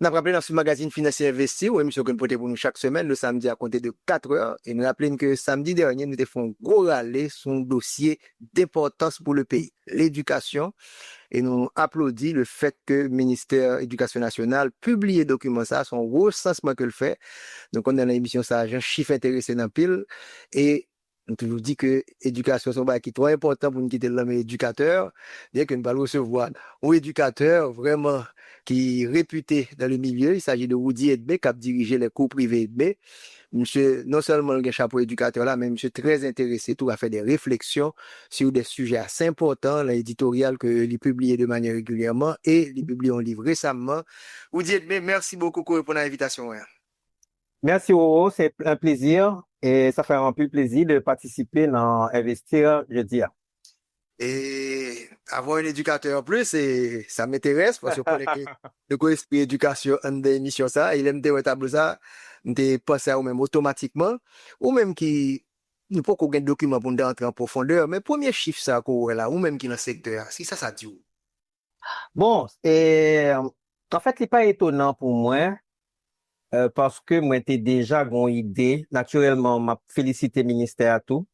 Nous avons rappelé dans ce magazine Financier Investi, où émission que nous portons pour nous chaque semaine, le samedi à compter de 4 heures. Et nous rappelons que samedi dernier, nous avons fait un gros rallye sur un dossier d'importance pour le pays, l'éducation. Et nous applaudissons le fait que le ministère de l'Éducation nationale publie le document ça, son recensement que le fait. Donc, on a dans l'émission, ça a un chiffre intéressé dans le pile. Et on toujours dit que l'éducation, c'est un bail qui est trop important pour nous quitter l'homme éducateur. Bien que nous allons recevoir un éducateur vraiment qui est réputé dans le milieu. Il s'agit de Woody Edmé, qui a dirigé les cours privés Edmé. Monsieur, non seulement le chapeau éducateur là, mais monsieur très intéressé, tout à fait des réflexions sur des sujets assez importants, l'éditorial que il publié de manière régulièrement et il publie un livre récemment. Woody Edmé, merci beaucoup pour l'invitation. Merci, Oro, c'est un plaisir et ça fait un peu plaisir de participer dans Investir jeudi. Et avoir un éducateur en plus, ça m'intéresse parce que pour le coup, esprit éducation, en émission ça, il aime te tableau ça, me penser à ou même automatiquement, ou même qui, nous pas qu'on gagne document pour nous entrer en profondeur, mais premier chiffre ça, qu'on là, ou même qui dans le secteur, si ça dit où? Bon, en fait, c'est pas étonnant pour moi, parce que moi, j'étais déjà une idée. Naturellement, m'a félicité ministère à tout.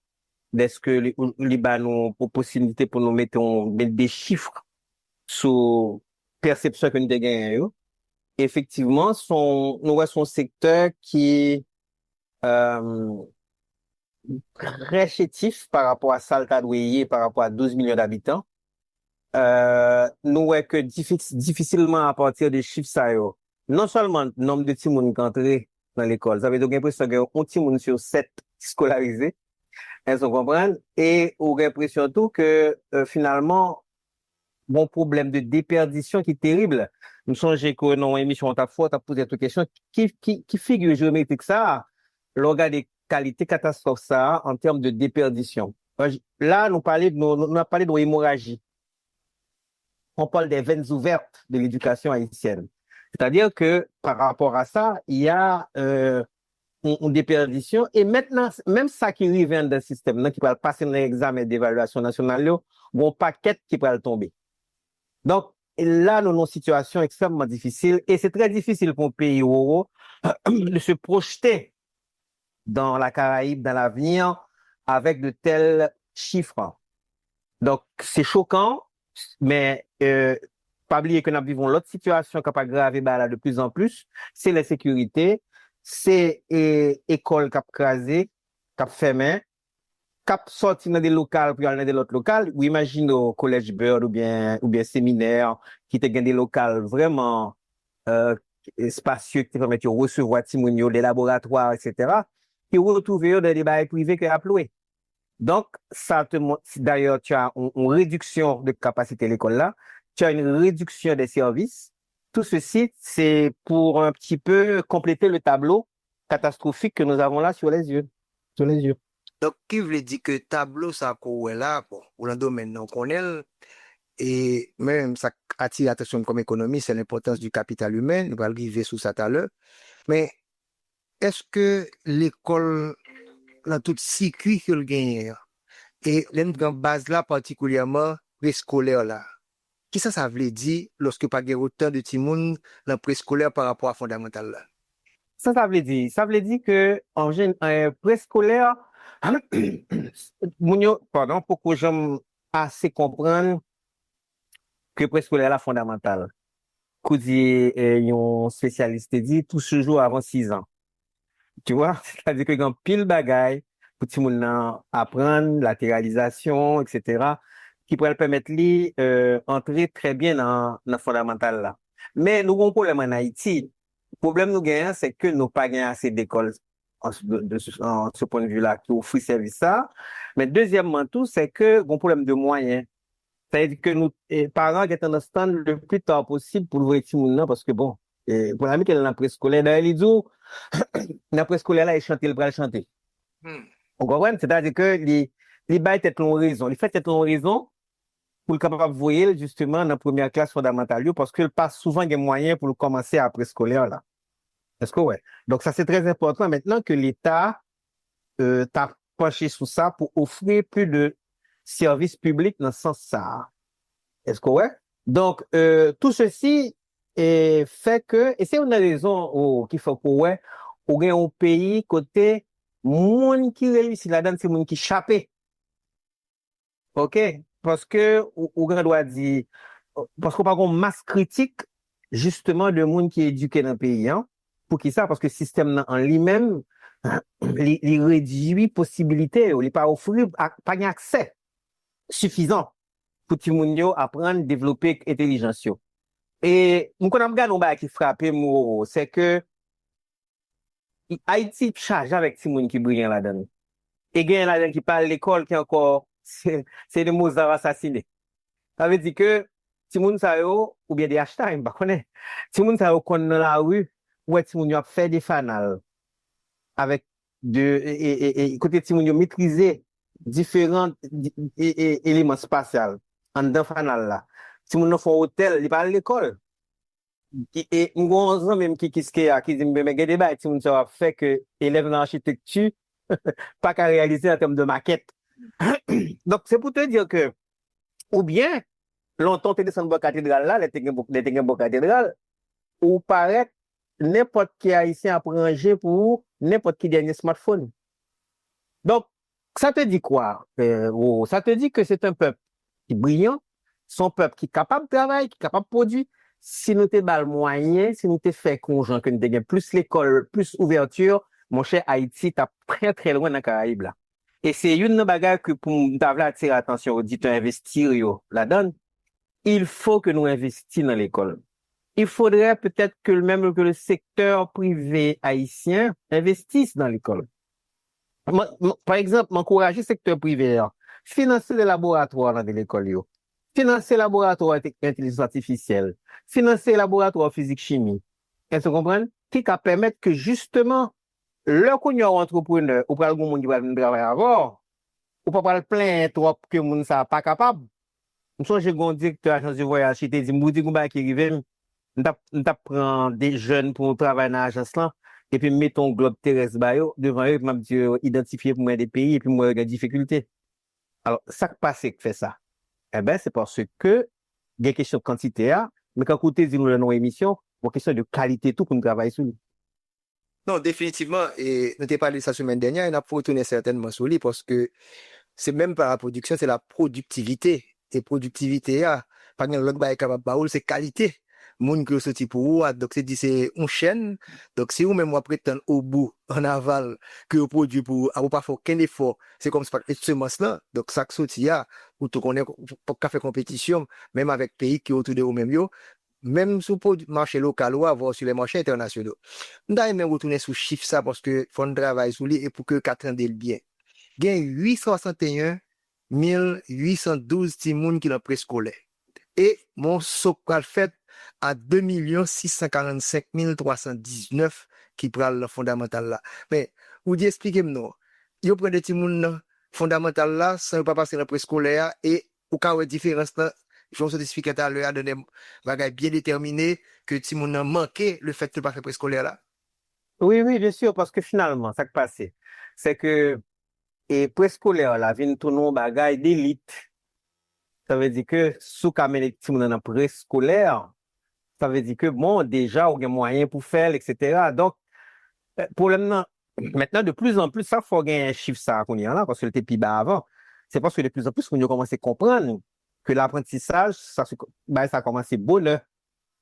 Est-ce que les nous possibilité pour nous mettre des chiffres sur perception que nous avons gagné. Effectivement, nous avons son secteur qui est très chétif par rapport à Saltadoueye, par rapport à 12 millions d'habitants. Nous voyons que difficilement à partir des chiffres ça yo. Non seulement le nombre de petits monde qui entrent dans l'école, ça veut dire l'impression qu'il y a un petit monde sur 7 scolarisés. Elles comprennent et on a l'impression tout que finalement bon problème de déperdition qui est terrible. Nous songeons que dans l'émission t'as posé toute question qui figure géométrique ça, l'organe des qualités catastrophe ça en termes de déperdition. Là nous avons parlé de hémorragie. On parle des veines ouvertes de l'éducation haïtienne. C'est-à-dire que par rapport à ça, il y a une déperdition. Et maintenant, même ça qui arrive dans le système, qui va passer dans l'examen d'évaluation nationale, bon paquet qui va tomber. Donc, là, nous avons une situation extrêmement difficile. Et c'est très difficile pour un pays euro de se projeter dans la Caraïbe, dans l'avenir, avec de tels chiffres. Donc, c'est choquant, mais pas oublier que nous vivons l'autre situation qui a aggravé de plus en plus, c'est l'insécurité. C'est école qui a crasé, qui a fermé, qui a sorti dans des locales pour aller dans d'autres locales. Ou imagine au collège Bird ou bien séminaire qui te gagne des locales vraiment spacieux qui te permettent de recevoir Timonio, des laboratoires, etc. qui retrouvent dans des bails privés qui a loué. Donc, ça te montre, d'ailleurs, tu as une réduction de capacité de l'école là, tu as une réduction des services. Tout ceci, c'est pour un petit peu compléter le tableau catastrophique que nous avons là sur les yeux. Donc, qui veut dire que tableau, ça, qu'on est là, bon, pour le domaine, on connaît, et même ça attire l'attention comme économie, c'est l'importance du capital humain, nous allons arriver sur ça tout à l'heure. Mais, est-ce que l'école, dans tout circuit qu'elle gagne, et l'une base là, particulièrement, préscolaire là, qui ça veut dire lorsque pas y a autant de timoun dans préscolaire par rapport à fondamental là? Ça veut dire? Ça veut dire que, en préscolaire, pardon, pour que j'aime assez comprendre que préscolaire là fondamental. Kouzi, un spécialiste dit, tout se joue avant 6 ans. Tu vois? C'est-à-dire que quand pile bagaille, pour tout le monde apprendre, latéralisation, etc., qui pourrait permettre lui entrer très bien dans le fondamental là. Mais nous avons un problème en Haïti. Le problème nous gagnons, c'est que nous pas gagné assez d'écoles en ce point de vue-là qui offrent service ça. Mais deuxièmement tout, c'est que nous un problème de moyens. C'est-à-dire que nous, parents, qui en stand le plus tard possible pour ouvrir tout le monde parce que bon, pour l'ami qui est dans la préscolaire, d'ailleurs, il dit, dans la préscolaire là, il chante, il va chanter. On comprend? C'est-à-dire que les bails tête long raison. Les fait tête long raison pour le capable de voir justement dans la première classe fondamentale parce qu'il passe souvent des moyens pour commencer à préscolaire là. Est-ce que ouais? Donc ça c'est très important maintenant que l'État t'a penché sur ça pour offrir plus de services publics dans ce sens ça. Est-ce que ouais? Donc tout ceci et fait que, et c'est une raison qui fait que, ouais, ou gen un pays côté, moun qui réussit là-dedans, c'est moun qui chape. OK? Parce que, ou gen doit dire, parce qu'on parle masse critique, justement, de moun qui est éduqué dans le pays, hein. Pour qui ça? Parce que le système en lui-même, il réduit possibilité, il pas offrir, pas un accès suffisant pour tout le monde apprendre, développer intelligence. Et, nous connaissons un bagage qui frappe, c'est que, Haïti charge avec tout le monde qui brille là-dedans. Et il y a là-dedans qui parle l'école qui encore, c'est des Mozart assassinés. Ça veut dire que, si moun sa yo, ou bien des hashtags, bah, connaît. Si moun sa yo kon dans la rue, ouais, si moun yo a fait des fanals, avec et côté si moun yo maîtriser différents éléments spatials, en dans fanal là. Si moun yo font hôtel, il parle l'école. Et m'gon même qui dit, mais gade ba, si moun sa a fait que élève dans l'architecture, pas qu'à réaliser en termes de maquette. Donc, c'est pour te dire que, ou bien, longtemps, tu descends dans la cathédrale là, les te cathédrale, ou paraît n'importe qui haïtien apprend pour n'importe qui dernier smartphone. Donc, ça te dit quoi? Ça te dit que c'est un peuple qui est brillant, son peuple qui est capable de travailler, qui est capable de produire. Si nous te bal moyen, si nous te fait conjoint, que nous te plus l'école, plus ouverture, mon cher Haïti, t'as très très loin dans les Caraïbes là. Et c'est une bagarre que pour nous attirer l'attention aux auditeurs investir là-dedans. Il faut que nous investissions dans l'école. Il faudrait peut-être que même que le secteur privé haïtien investisse dans l'école. Par exemple, m'encourager le secteur privé, financer les laboratoires dans l'école, financer les laboratoires d'intelligence artificielle, financer les laboratoires physique-chimie. Est-ce que vous comprenez? Qui va permettre que justement, le qu'on y a entrepreneur, ou pas le monde qui va venir travailler avant, ou pas le plein trop que le monde n'est pas capable. Je suis un directeur agence de voyage qui te dit, je qui arrive, nous prend des jeunes pour travailler dans l'agence là, et puis mettons globe terrestre devant eux, m'a dit identifier pour moi des pays et puis moi des difficultés. Alors, ça qui passe que fait ça. Eh ben, c'est parce que il y a question de quantité, mais quand vous dit nous dans nos émissions, il y a question de qualité tout pour nous travailler sur lui. Non, définitivement, et nous t'ai parlé de ça la semaine dernière, et on a retourné certainement sur lui parce que c'est même pas la production, c'est la productivité. Et productivité, par exemple, l'autre bail capable baoul, c'est qualité. Moun qui sorti pour ou, donc c'est une chaîne. Donc si vous même vous prétendre au bout, en aval, que vous produit pour, ou pas faire aucun effort, c'est comme ça, semence là. Donc ça que sorti ou tout qu'on est, pas faire compétition, même avec pays qui autour de vous même yo, même sur le marché local ou avoir sur les marchés internationaux. Nous allons même retourner sur chiffre ça parce que faut travailler sur lui et pour que 4 ans le bien. Il y a 861 812 timoun qui sont préscolaires. Et mon sopral fait à 2 645 319 qui prennent le fondamental là. Mais, vous dites, expliquez-moi, vous prenez des timoun fondamental là, sans ne pas passer dans le préscolaire et au cas où il y a différence là, je vous expliquer tout à l'heure, donner des bagages bien déterminés que timoun a manqué le fait de ne pas faire préscolaire là. Oui, oui, bien sûr, parce que finalement, ça qui passe, c'est que, et préscolaire là, vient tourner un bagage d'élite. Ça veut dire que, sous qu'à mener les dans préscolaire, ça veut dire que, bon, déjà, on a moyen pour faire, etc. Donc, problème, maintenant, de plus en plus, ça, faut gagner un chiffre, ça, qu'on y a là, parce que c'était plus bas avant. C'est parce que de plus en plus, on a commencé à comprendre que l'apprentissage, ça a commencé beau, là.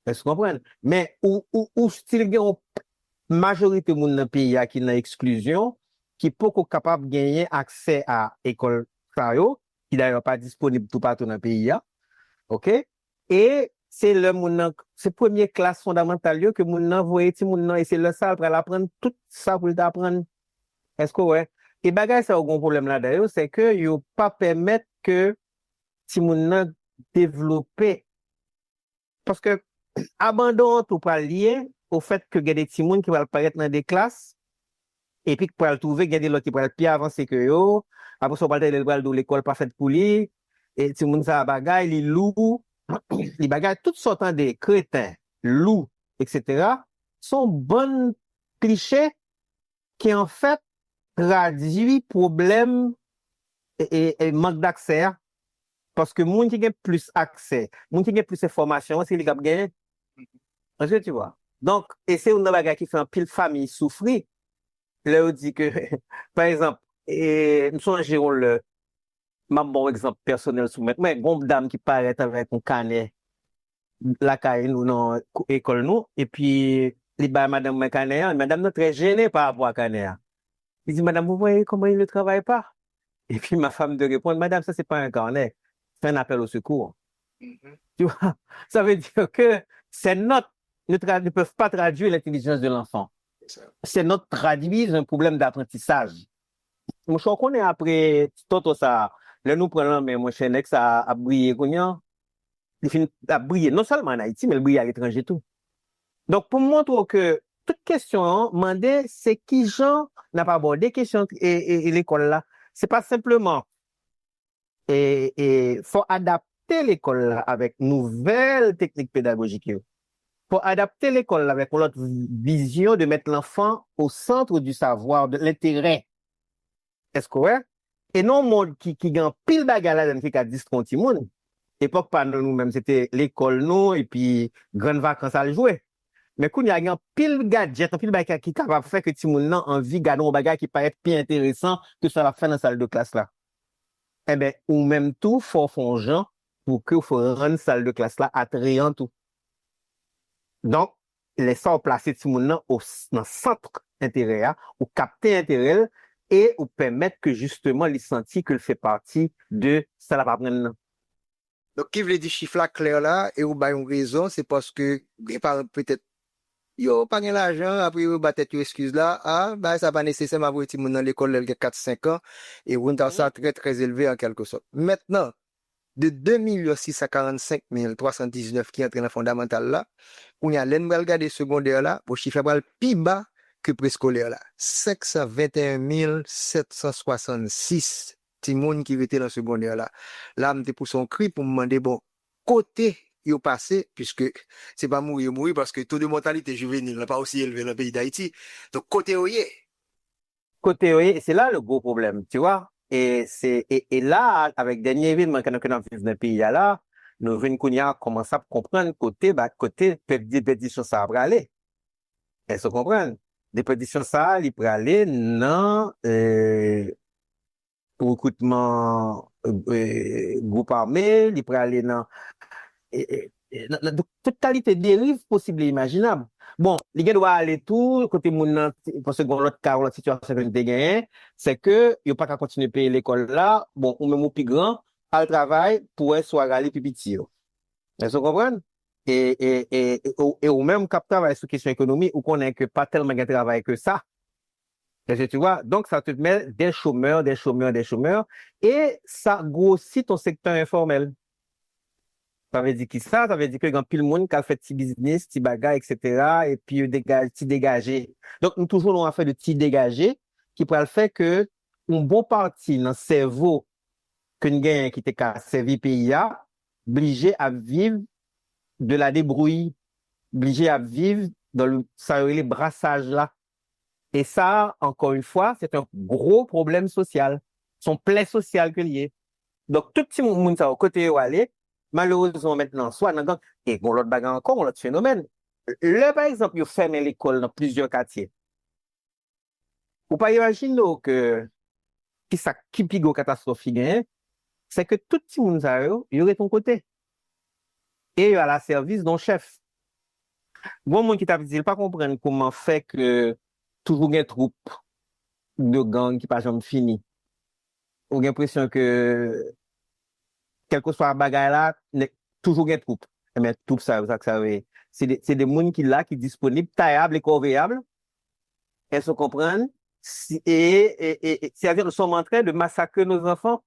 Est-ce que vous comprenez? Mais, où style, il y a une majorité de monde dans le pays qui est dans l'exclusion, qui est pas capable de gagner accès à l'école, qui d'ailleurs pas disponible tout partout dans le pays. OK? Et c'est c'est première classe fondamentale que moun nan voye ti moun nan et c'est le ça pour apprendre tout ça pour t'apprendre. Est-ce que ouais? Et bagay ça a un problème là d'ailleurs, c'est que yo pas permettre que ti moun nan développer parce que abandon tout pas lié au fait que y a des ti moun qui va apparaître dans des classes et puis pour le trouver il y a des autres qui pour plus avancer que yo après ça on parle de l'école pas faite pour lui et ti moun ça bagay li lourd les bagages, toutes sortes de crétins, loups, etc., sont bonnes clichés qui en fait traduisent problème et manque d'accès. Parce que moun qui a plus accès, moun qui a plus d'informations, c'est les qui gagnent. Est-ce que tu vois? Donc, et c'est une bagage qui fait un pile famille souffrir. Là, on dit que, par exemple, et, nous songeons le, ma bon exemple personnel soumettre, mais, une dame qui paraît avec un canet, la caille nous, dans l'école nous, et puis, les bah, madame canet, madame nous très gênée par rapport à canet. Il dit, madame, vous voyez comment il ne travaille pas? Et puis, ma femme de répondre, madame, ça, c'est pas un carnet, c'est un appel au secours. Tu vois? Ça veut dire que ces notes ne peuvent pas traduire l'intelligence de l'enfant. Ces notes traduisent un problème d'apprentissage. Moi, je connais après tout ça. Là, nous prenons, mais mon chien a brillé, il finit à briller, non seulement en Haïti, mais il brille à l'étranger tout. Donc, pour montrer que toute question, demander, c'est qui gens n'a pas abordé question et l'école là. C'est pas simplement, faut adapter l'école là avec nouvelles techniques pédagogiques. Faut adapter l'école avec notre vision de mettre l'enfant au centre du savoir, de l'intérêt. Est-ce correct? Et non, monde qui gagne pile bagarre là, qui a disconti monde. Époque, pas nous-mêmes, c'était l'école, nous, et puis, grandes vacances à le jouer. Mais quand il y a un pile gadget, un pile bagarre qui est capable de faire que tout le monde a envie de garder un bagarre qui paraît plus intéressant que ça va faire dans la salle de classe là. Eh ben, ou même tout, faut faire gens pour que faut rendre la salle de classe là attrayante tout. Donc, laissons placer tout le monde dans le centre intérêt, ou capter intérêt, et ou permettre que justement, les sentir qu'il fait partie de ça la apprendre. Donc, qui veut dire chiffre là clair là, et ou ba une raison, c'est parce que, les parents peut-être, yo, pas gen l'argent, après, yo, ba tête, yo, excuse là, ah, bah, ça pas nécessairement avoir été dans l'école, il y a 4-5 ans, et on a ça très, très élevé en quelque sorte. Maintenant, de 2 645 319 qui entrent dans le fondamental là, on y a l'en regarder secondaire là, pour chiffre là, plus bas que préscolaire là. 521 766 petits moun qui étaient dans le secondaire là. Là, m'était pour son cri pour me demander, bon, côté, yo passé, puisque c'est pas mourir, parce que taux de mortalité juvénile n'est pas aussi élevé dans le pays d'Haïti. Donc, côté, oye. Côté, oui, c'est là le gros problème, tu vois. Et là, avec dernier événement que nous vivons dans le pays là, nous venons commencer à comprendre côté des pétitions ça va aller. Elles se comprennent. Des pétitions ça, il peut aller dans, recrutement, groupe armé, il peut aller dans, toute qualité de dérive possible et imaginable. Bon, les gars doivent aller tout, côté moun, parce que l'autre cas, l'autre situation que nous gagné, c'est que, il pas qu'à continuer à payer l'école là, bon, ou même au plus grand, à le travail, pour être soit aller plus petit. Est-ce que vous comprenez? Ou même cap travail sur question économie, ou qu'on est que pas tellement de travail que ça. Est-ce que tu vois? Donc, ça te met des chômeurs, des chômeurs, des chômeurs, et ça grossit ton secteur informel. Ça veut dire qui ça? Ça veut dire que quand pile monde qui a fait petit business, petit bagage, etc., et puis petit dégagé. Donc, nous toujours nous affaire de petit dégagé qui pourrait le faire que un bon parti dans le cerveau que nous gagnons qui était qu'à servir pays a, obligé à vivre de la débrouille, obligé à vivre dans le, ça les brassages là. Et ça, encore une fois, c'est un gros problème social. Son plaie social que lié. Donc, tout petit monde ça au côté où aller, malheureusement maintenant, soit dans gang, et bon, l'autre bagarre encore, l'autre phénomène. Là, par exemple, ils ferment l'école dans plusieurs quartiers. Vous pas imaginer que, qui pigo catastrophe gagne, c'est que tout petit monde ça, il aurait ton côté. Et il à la service d'un chef. Bon, monde qui t'a dit, il pas comprendre comment fait que toujours une troupe de gang qui pas jamais fini. On a l'impression que, quel que soit la bagarre là, toujours une troupe. Mais troupe ça, ça veut. C'est des gens qui là, qui disponibles, taillables et corvéables. Elles se comprennent. C'est-à-dire, nous sommes en train de massacrer nos enfants.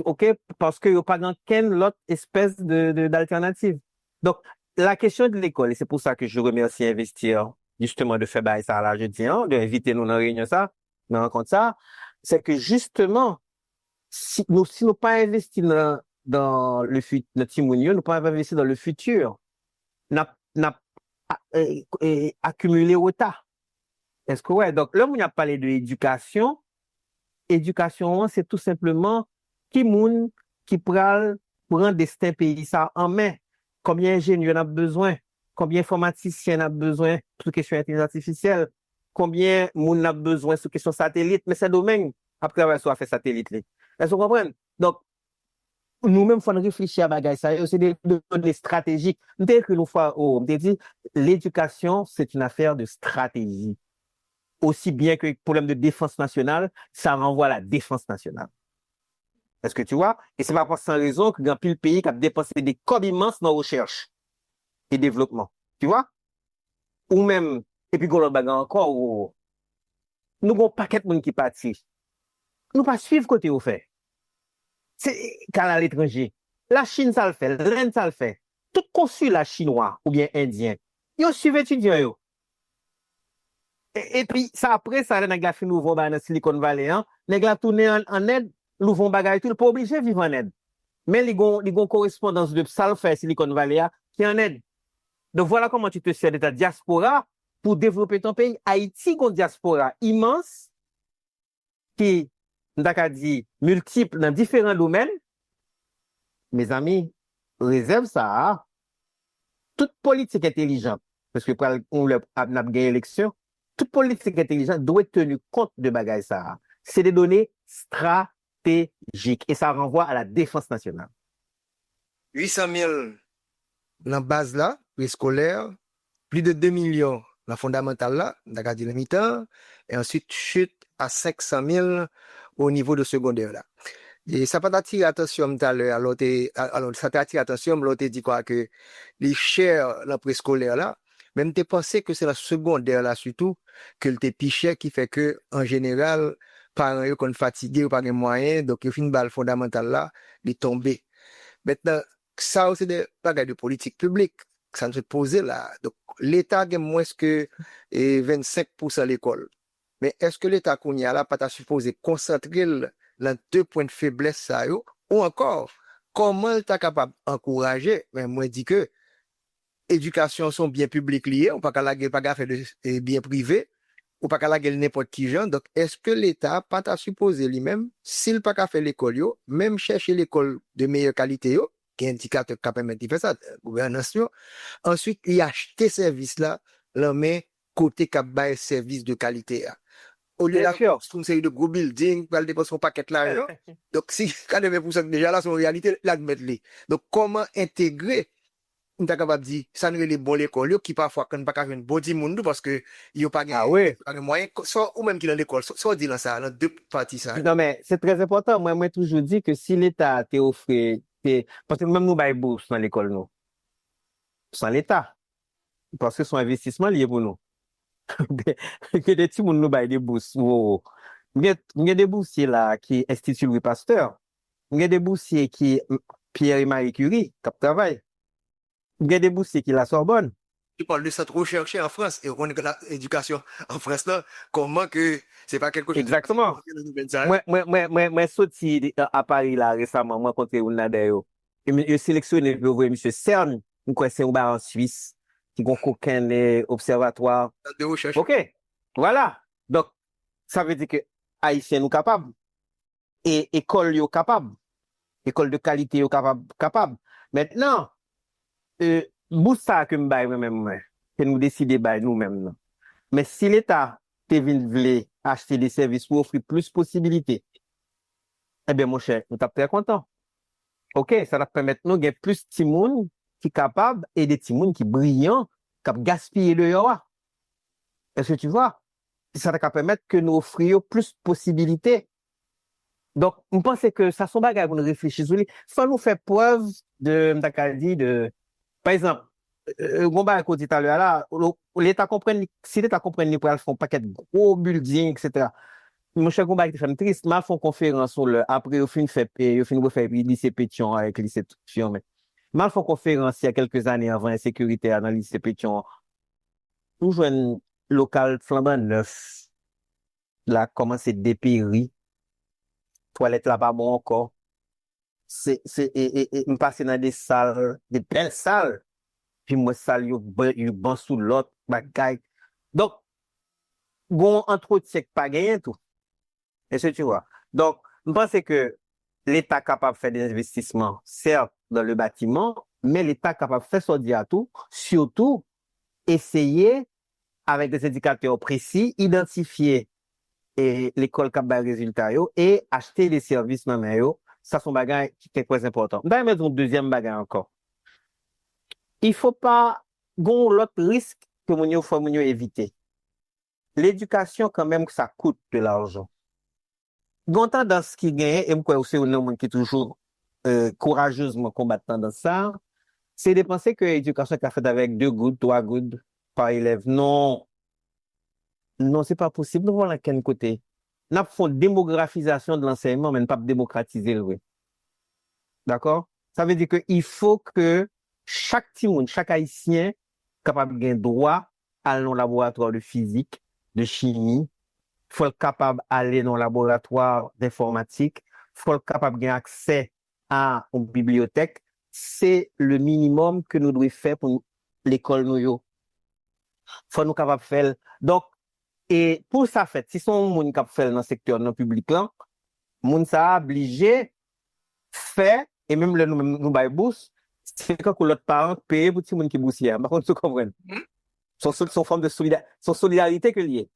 OK? Parce qu'il n'y a pas quelle autre espèce d'alternative. Donc, la question de l'école, et c'est pour ça que je remercie Investir, justement, de faire ça là, je dis, de inviter nous dans la réunion ça, dans la rencontre ça, c'est que justement, si nous pas investi dans le futur, notre nous pas investi dans le futur, n'a accumulé retard. Est-ce que ouais? Donc, là, on a parlé de l'éducation. Éducation, c'est tout simplement qui moun qui prend destin pays ça en main. Combien d'ingénieurs on a besoin? combien informaticiens a besoin sur question intelligence artificielle, combien moun a besoin sur question satellite, mais c'est domaine après travailler sur affaire satellite. Est-ce que vous comprenez? Donc, nous-mêmes, il faut réfléchir à bagay ça. C'est des données stratégiques. Dès que nous faisons, on dit, l'éducation, c'est une affaire de stratégie. Aussi bien que le problème de défense nationale, ça renvoie à la défense nationale. Est-ce que tu vois? Et c'est pas sans raison que dans le pays qui a dépensé des codes immenses dans la recherche et développement. Tu vois? Ou même, et puis, l'autre bagage encore, nous avons un paquet de monde qui partit. Nous pas suivre côté au fait. C'est quand à l'étranger. La Chine, ça le fait. L'Inde, ça le fait. Tout consulat chinois ou bien indien, ils suivent étudiants, yo. Et puis, ça après, ça, les gars, nous vont dans Silicon Valley, hein. Les gars, tourner en aide, nous vont bagaille tout, pas obligé de vivre en aide. Mais ils ont une correspondance de ça le fait Silicon Valley, qui est en aide. Donc, voilà comment tu te sers de ta diaspora pour développer ton pays. Haïti, a une diaspora immense, qui, on dit, multiple dans différents domaines. Mes amis, réserve ça, toute politique intelligente, parce que pour on a gagné l'élection, toute politique intelligente doit être tenue compte de bagaille ça. C'est des données stratégiques et ça renvoie à la défense nationale. 800 000 dans la base là, préscolaire, plus de 2 millions dans la fondamentale là, d'accord, dit le mi-temps, et ensuite chute à 500 000 au niveau de secondaire là. Et ça pas attiré l'attention tout à l'heure, alors ça t'a attiré l'attention, l'autre dit quoi que les chers dans le préscolaire là, même t'es pensé que c'est la secondaire là surtout, que le t'es piché qui fait que, en général, parents yo kon fatigué ou pas de moyens, donc il fin balle fondamentale là, il tombé. Maintenant, ça aussi des bagages de politique publique, ça ne se posait là. Donc, l'État a moins que 25% l'école. Mais est-ce que l'État qu'on y a là, pas ta supposé concentrer dans 2 points de faiblesse ça yo, ou encore, comment l'État capable d'encourager, mais moi dis que, éducation sont bien publics liés, on pas qu'à la gueule, pas qu'à faire de bien privé, ou pas qu'à la gueule n'importe qui genre. Donc, est-ce que l'État pas ta supposé lui-même, s'il pas qu'à faire l'école yo, même chercher l'école de meilleure qualité yo, qui est indicateur qui permet de faire ça, gouvernance yo, ensuite, il acheter service là, la main côté cap bail service de qualité. Au lieu d'avoir une série de gros buildings, pour aller dépenser son paquet là, donc si 80% déjà là, c'est en réalité, là, de mettre les. Donc, comment intégrer, on t'a capable de dire, ça nous est les bons l'école, qui parfois, quand on pas faire une body monde, parce que, il n'y a pas de moyens, soit, ou même qui dans l'école, soit dit dans ça, dans deux parties ça. Non, mais c'est très important. Moi, toujours dit que si l'État t'a offert, parce que même nous, bail bourse dans l'école, nous, sans l'État, parce que son investissement lié pour nous. Que des petits moun nous bail des bourses. Il y a des boursiers là qui Institut Louis Pasteur. Il y a des boursiers qui Pierre et Marie Curie, qui travaillent. Il y a des boursiers qui la Sorbonne. Tu parles de ça trop cherché en France et on est l'éducation en France là, comment que c'est pas quelque chose. Exactement. Moi, sorti à Paris là récemment, moi contre Unadeo. Je sélectionné pour voir monsieur Cern, nous connaissons en Suisse, qui ont aucun observatoire de recherche. OK. Voilà. Donc, ça veut dire que Haïtiens nous capables. Et école yo capable. École de qualité yo capable. Maintenant, bout ça que m'baye moi-même, que nous décider bailler nous-mêmes. Mais si l'État te vle acheter des services pour offrir plus de possibilités, eh bien, mon cher, nous sommes très contents. OK, ça va permettre nous de plus de timoun qui capable et des timoun qui brillants, qui gaspiller de yoa. Est-ce que tu vois? Ça va permettre que nous offrions plus de possibilités. Donc, je pense que ça sont bagages pour nous réfléchir sur lui. Faut nous faire preuve par exemple, à côté tout à l'heure là, l'État comprend, si l'État comprend, il pourrait faire un paquet de gros buildings, etc. Mon cher Gomba qui fait triste, mal font conférence sur le, après, au fin fait, au fin faire lycée Pétion avec lycée Pétion, mais mal font conférence il y a quelques années avant la sécurité dans le lycée Pétion. Nous jouons un local flambant neuf. Là, commencé dépérir. Toilette là pas bon encore. Me passer dans des salles, des belles salles. Puis moi, salle, yo bon sous l'autre, bagaille. Donc, bon entretien pas gagné tout. Est-ce que tu vois? Donc, je pense que l'État est capable de faire des investissements, certes, dans le bâtiment, mais l'État capable de faire sortir à tout, surtout essayer avec des indicateurs précis, identifier l'école qui a des résultats et acheter les services dans les ça sont bagages qui est très important. On va mettre un deuxième bagage encore. Il faut pas gon l'autre risque que mon faut éviter. L'éducation quand même ça coûte de l'argent. Gon tendance qui gagne et moi aussi un homme qui toujours courageusement combattant dans ça, c'est de penser que l'éducation qu'a fait avec 2 gouttes, 3 gouttes par élève. Non. Non, c'est pas possible. Nous voilà quel côté. Nous faisons démographisation de l'enseignement, mais pas démocratiser le. D'accord? Ça veut dire qu'il faut que chaque monde, chaque haïtien capable de droit à aller dans le laboratoire de physique, de chimie, faut être capable d'aller dans le laboratoire d'informatique, faut être capable d'avoir accès à une bibliothèque. C'est le minimum que nous devons faire pour l'école nous. Faut nous capable de faire. Donc, et pour ça fait, si son monde capable de faire dans le secteur non public là, moun ça obligé faire et même le nous bail bourse, c'est quand que l'autre parent paye pour tout monde qui boursier. Par contre, tu comprends? Son forme de solidarité, son solidarité que lié.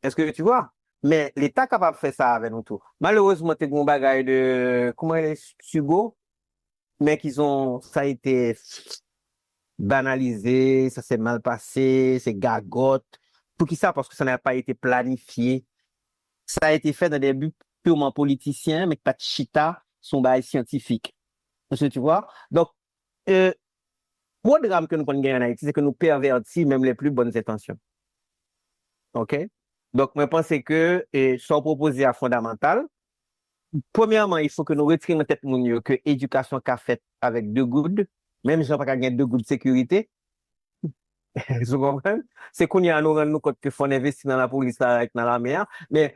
Est-ce que tu vois? Mais l'État capable de faire ça avec nous tout. Malheureusement, t'es un bagage de comment elle est Sugo, mais ça a été banalisé, ça s'est mal passé, c'est gagote. Pour qui ça? Parce que ça n'a pas été planifié. Ça a été fait dans des buts purement politiciens, mais pas de chita, son bail scientifique. Est-ce que tu vois? Donc, le drame que nous prenons en Haïti, c'est que nous pervertissons même les plus bonnes intentions. OK? Donc, moi, je pense que son proposé à fondamental. Premièrement, il faut que nous retirions en tête que l'éducation qu'a fait avec 2 gouttes, même si on n'a pas gagné 2 gouttes de sécurité. Vous comprenez? C'est qu'on y a nous rendre compte qu'il faut investir dans la police avec dans la mer, mais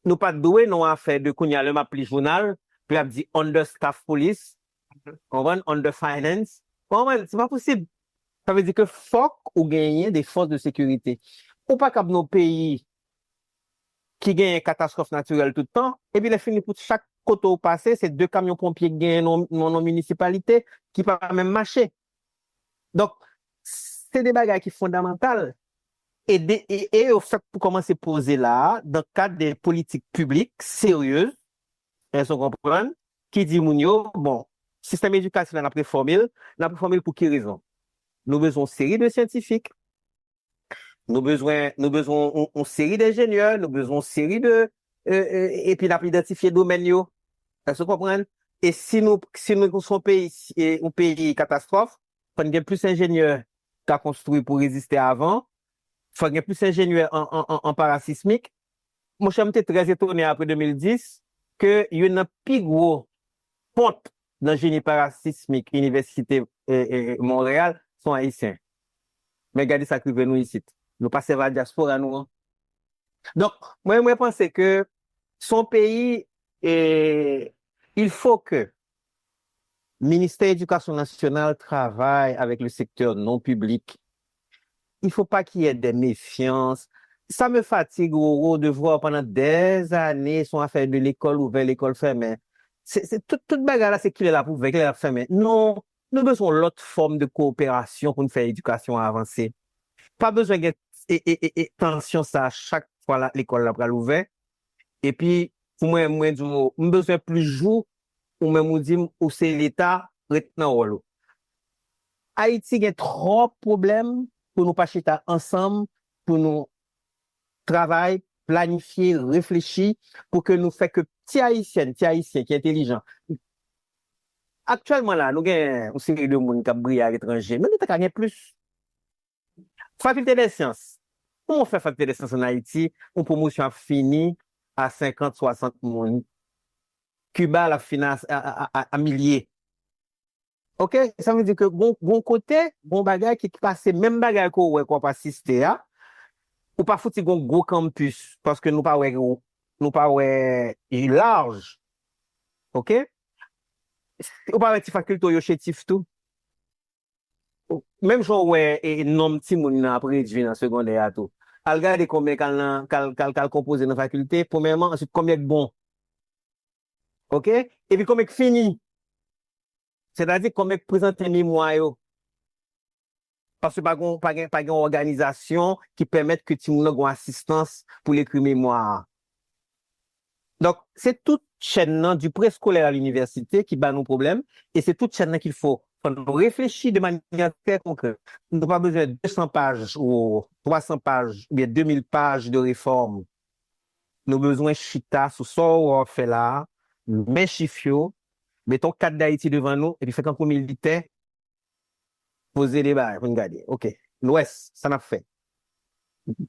nous pas doué non à faire de qu'on y a le map les journal, puis a dit understaff police, comprendre under finance. Comprendre, c'est pas possible. Ça veut dire que faut ou gagner des forces de sécurité. Ou pas comme nos pays qui gagnent une catastrophe naturelle tout le temps, et puis les fini pour chaque côté au passé, c'est 2 camions pompiers qui gagnent dans municipalité qui pas même marcher. Donc, c'est des bagages qui sont fondamentaux. Et au fait, pour commencer à poser là, dans le cadre des politiques publiques sérieuses, elles sont comprendre, qui dit Mounio, bon, système éducatif, on a préformé pour quelle raison? Nous avons besoin d'une série de scientifiques, nous avons besoin d'une série d'ingénieurs, nous avons besoin d'une série de, et puis, on a identifié le domaine, elles sont comprendre? Et si nous sommes un pays catastrophe, il faut plus d'ingénieurs qu'à construire pour résister avant, il faut plus d'ingénieurs en parasismique. Moi, je suis très étonné après 2010 qu'il y a une plus gros ponte dans le génie parasismique, Université Montréal, sont haïtiens. Mais regardez ça que nous ici. Nous passons à la diaspora, nous. Hein. Donc, moi, je pense que son pays, il faut que le ministère de l'Éducation nationale travaille avec le secteur non public. Il ne faut pas qu'il y ait des méfiances. Ça me fatigue de voir pendant des années son affaire de l'école ouverte, l'école fermée. C'est toute bagarre là, c'est qu'il est là pour ouvrir, qu'il est là pour fermer. Non, nous avons besoin d'autres formes de coopération pour nous faire l'éducation avancée. Pas besoin de tension ça chaque fois l'école là pour l'ouvrir. Et puis, pour moi, nous besoin plus jour ou même dire où c'est l'État retenant. Haïti a trop de problèmes pour nous pas chiter ensemble, pour nous travailler, planifier, réfléchir, pour que nous fassions que petits haïtiens qui sont intelligents. Actuellement là, nous avons une série de monde qui brillent à l'étranger, mais nous avons plus. Faculté des sciences. Comment on fait faculté des sciences en Haïti? Une promotion finie à 50, 60 monde. Cuba la finance à milliers. OK? Ça veut dire que bon côté, bon bagage qui passe même bagage qu'on pas assister à, ou pas fouti gros campus parce que nous pas large. OK? Ou pas petit faculté yo chétif tout. Même genre ouais et nom petit moun après dans secondaire à tout. Al regarder combien qu'al composé dans faculté, premièrement, ensuite combien de bon. OK? Et puis combien fini. C'est-à-dire qu'on met présenter mémoire yo. Parce que pas une organisation qui permette que tu aies une assistance pour l'écrire mémoire. Donc, c'est toute chaîne là, du préscolaire à l'université qui bat nos problèmes et c'est toute chaîne là qu'il faut réfléchir de manière très concrète. Nous n'avons pas besoin de 200 pages ou 300 pages ou bien 2000 pages de réforme. Nous avons besoin de chita sous ça on fait là, mais chiffres, mettons 4 d'Haïti devant nous et puis fait un coup militaire, poser des barres pour nous garder. OK. L'Ouest, ça n'a fait.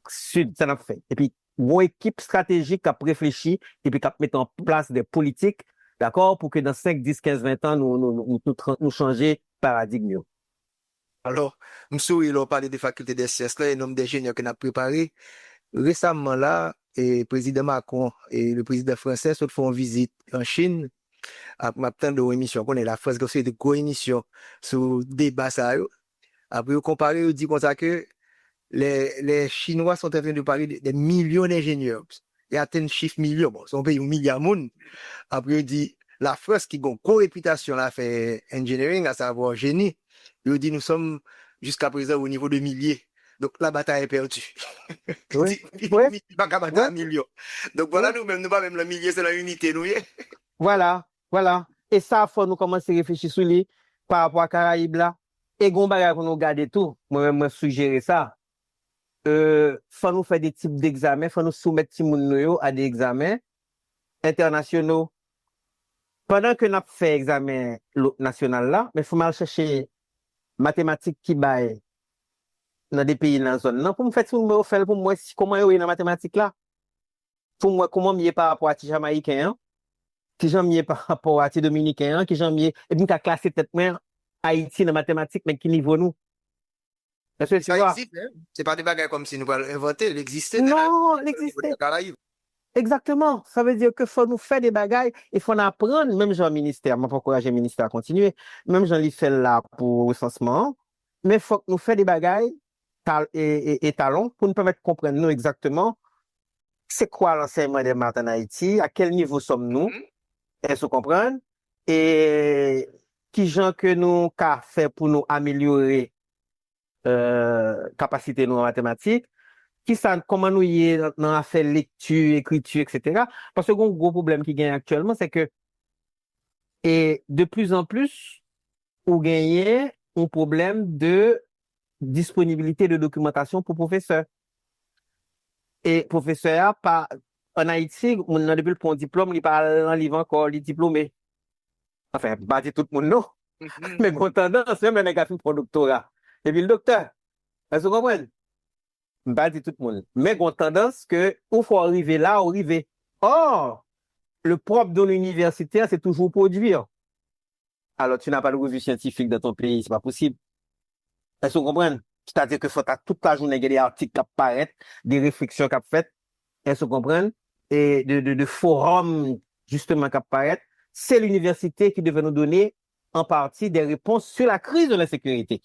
Sud, ça n'a fait. Et puis, une équipe stratégique qui a réfléchi et puis qui a mis en place des politiques, d'accord, pour que dans 5, 10, 15, 20 ans, nous changer paradigme. Alors, monsieur, il a parlé des facultés des sciences, là, et nombre d'ingénieurs qu'on a préparé. Récemment, là, et le président Macron et le président français se font visite en Chine. Après, tant de émissions, qu'on est la France, qui fait de gros émissions sur débat ça. Après, on compare, on dit comme ça que les Chinois sont en train de parler des millions d'ingénieurs. Et atteindre le chiffre million. Bon, son pays, un milliard de monde. Après, on dit, la France qui a une grosse réputation, là, fait engineering, à savoir génie. On dit, nous sommes jusqu'à présent au niveau de milliers. Donc, la bataille est perdue. Oui, Il oui, n'y a pas qu'à battre un million. Donc, voilà, oui. nous-mêmes, nous pas même le millier, c'est la unité, nous. Voilà, voilà. Et ça, faut nous commencer à réfléchir sur lui par rapport à Caraïbes là. Et gon bagay pour nous garder tout. Moi-même, moi, suggérer ça. Faut nous faire des types d'examens, faut nous soumettre ti moun nou yo à des examens internationaux. Pendant que nous fait examen national là, mais faut mal chercher mathématiques qui bail dans des pays dans la zone. Non, pour me faire tout faire pour moi comment yo dans mathématiques là. Pour moi comment mieux par rapport à ti jamaïcain, hein? Qui j'en mieux par rapport à ti dominicain, qui j'en mieux et puis qu'a classé tête moi Haïti dans mathématiques mais qui niveau nous. Est-ce que tu Ça vois? existe, hein. C'est pas des bagages comme si nous allons inventer, il existait déjà Non, au niveau de l'existait. la Caraïbe. Exactement. Ça veut dire que faut nous faire des bagailles et faut en apprendre, même Jean ministère, moi, pour encourager le ministère à continuer, même Jean lui fait là pour recensement, mais faut que nous fassions des bagailles et talons pour nous permettre de comprendre nous exactement c'est quoi l'enseignement des maths en Haïti, à quel niveau sommes-nous, est-ce qu'on comprend, et qui gens que nous qu'a fait pour nous améliorer capacité nous en mathématiques, comment nous y est dans l'affaire lecture, écriture, etc. Parce que le gros problème qui gagne actuellement, c'est que et de plus en plus, on gagne un problème de disponibilité de documentation pour professeurs. Et professeur, pas, en Haïti, on a depuis le diplôme, il parle en livre encore, il est diplômé. Enfin, pas dit tout le monde, non. Mais qu'on tendance, même un gars qui fait un doctorat. Et puis le docteur, est-ce que vous comprenez? Pas dit tout le monde. Mais qu'on tendance que, il faut arriver là, arriver. Or, le propre de l'université, c'est toujours produire. Alors, tu n'as pas de revue scientifique dans ton pays, c'est pas possible. Est-ce que vous comprenez? C'est-à-dire que faut toute la journée, il y a des articles qui apparaissent, des réflexions qui apparaissent. Est-ce que vous comprenez? Et de forums, justement, qui apparaissent. C'est l'université qui devait nous donner, en partie, des réponses sur la crise de l'insécurité.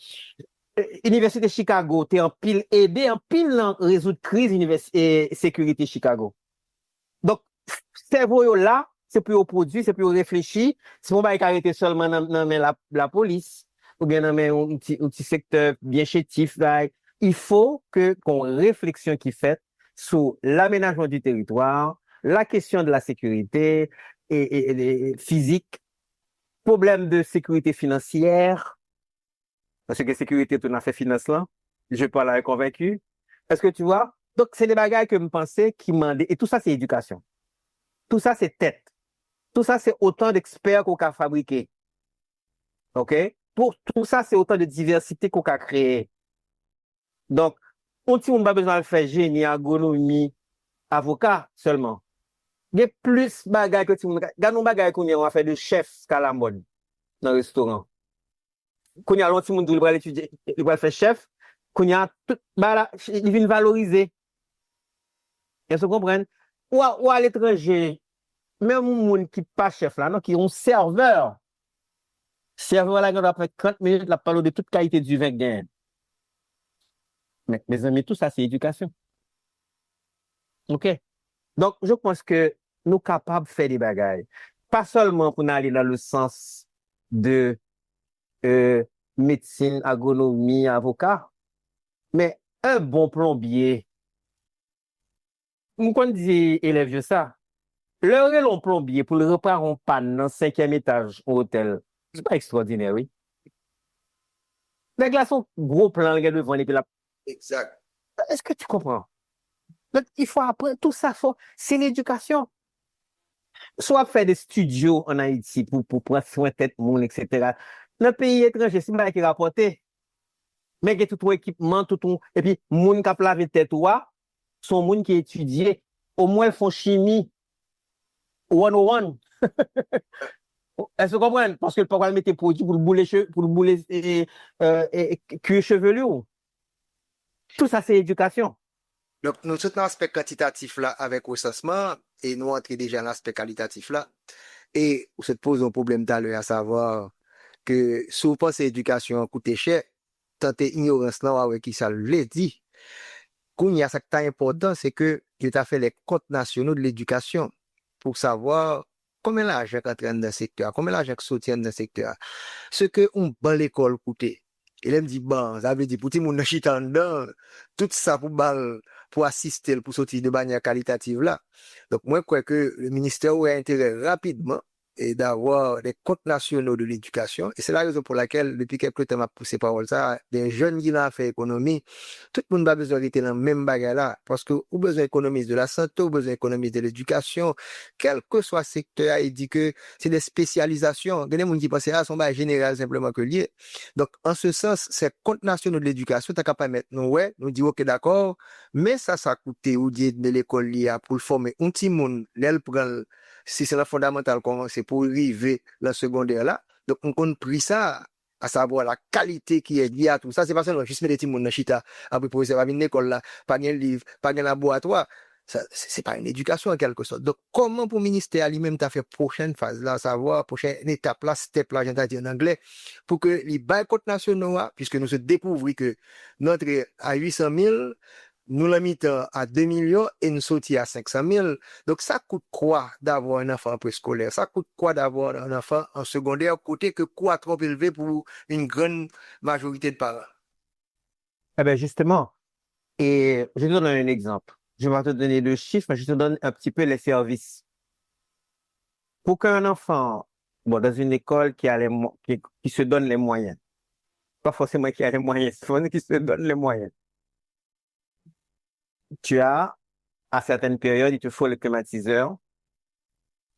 Université Chicago, t'es en pile aidé, en pile à résoudre crise et sécurité Chicago. Donc, cerveau là, c'est pour produire, c'est pour réfléchir, c'est pour pas arrêter seulement dans la police, ou bien dans un petit secteur bien chétif. Là. Il faut qu'on réflexion qui fait sur l'aménagement du territoire, la question de la sécurité et physique, problème de sécurité financière, parce que sécurité, tout n'a fait finance là. Je parle avec convaincu. Est-ce que tu vois? Donc, c'est des bagages que je pensais qui m'endaient. Et tout ça, c'est éducation. Tout ça, c'est tête. Tout ça, c'est autant d'experts qu'on a fabriqué. OK? Pour tout ça, c'est autant de diversité qu'on a créé. Donc, on n'a pas besoin de faire génie, agronomie, avocat seulement. Il y a plus de bagages que tu m'as. Regarde nos bagages qu'on a fait de chef à la mode dans le restaurant. Qu'on y a l'autre monde, il va étudier, il va faire chef. Qu'on y a tout, il vient valoriser. Est-ce que vous comprenez? Ou à l'étranger, même monde qui pas chef là, non, qui est un serveur. Serveur là, après 30 minutes, la parole de toute qualité du vin gain. Mais mes amis, tout ça, c'est éducation. OK? Donc, je pense que nous sommes capables de faire des bagages. Pas seulement pour aller dans le sens de médecine, agronomie, avocat. Mais un bon plombier, nous qu'on dit élève ça, leur long plombier pour le réparer en panne dans le 5e étage au hôtel, c'est pas extraordinaire, oui. Les glaçons, gros plan, le gars devant, et puis là, Exact. est-ce que tu comprends? Donc, il faut apprendre tout ça, c'est l'éducation. Soit faire des studios en Haïti pour prendre soin de tête monde, etc. Dans le pays étranger, c'est pas qui rapporté. Mais il y a tout ton équipement, tout ton, et puis, monde qui a lavé tête, sont monde qui étudie, au moins, ils font chimie 101. Est-ce que vous comprenez? Parce que le papa mettait produit pour le bouler, pour le bouler, cuir chevelu. Tout ça, c'est éducation. Donc, nous soutenons l'aspect quantitatif là avec recensement et nous entrons déjà dans l'aspect qualitatif là. Et on se pose un problème tout à l'heure à savoir que souvent c'est éducation coûte cher, tant et ignorance là, ouais, qui ça le dit. Qu'il y a ce qui est important, c'est que il a fait les comptes nationaux de l'éducation pour savoir combien l'argent entraîne dans le secteur, combien l'argent soutient dans le secteur. Ce que on ban l'école coûter. Et là, me dit, bon, ça veut dire, pour tout le monde qui dedans, tout ça pour assister, pour sortir de manière qualitative là. Donc, moi, je crois que le ministère aurait intérêt rapidement et d'avoir des comptes nationaux de l'éducation. Et c'est la raison pour laquelle, depuis quelques temps, m'a poussé parole ça, des jeunes qui l'ont fait économie, tout le monde a besoin d'être dans le même bagage là. Parce que, ou besoin d'économiser de la santé, ou besoin d'économiser de l'éducation, quel que soit le secteur, il dit que c'est des spécialisations. Il y a des gens qui pensent à son bail général simplement que lié. Donc, en ce sens, c'est compte national de l'éducation, t'as qu'à pas mettre, nous, ouais, nous dit, ok, d'accord, mais ça coûte, ou dit de l'école liée pour le former un petit monde, l'aile prend, si c'est la fondamentale, c'est pour arriver la secondaire là. Donc, on compte pris ça, à savoir la qualité qui est liée à tout ça. C'est pas seulement juste mettre des petits monde dans chita, après pour ça va venir l'école là, pas de livre, pas de laboratoire. Ça, c'est pas une éducation en quelque sorte. Donc, comment pour le ministère lui-même t'a fait prochaine phase là, savoir, prochaine étape là, step là, j'ai dit en anglais, pour que les bails comptes nationaux, puisque nous se découvrons que notre à 800 000, nous la mettons à 2 millions et nous sortis à 500 000. Donc, ça coûte quoi d'avoir un enfant préscolaire? Ça coûte quoi d'avoir un enfant en secondaire, côté que quoi trop élevé pour une grande majorité de parents? Eh bien, justement, et je te donne un exemple. Je vais pas te donner le chiffre, mais je te donne un petit peu les services. Pour qu'un enfant, bon, dans une école qui se donne les moyens, pas forcément qui a les moyens, c'est forcément qui se donne les moyens. Tu as, à certaines périodes, il te faut le climatiseur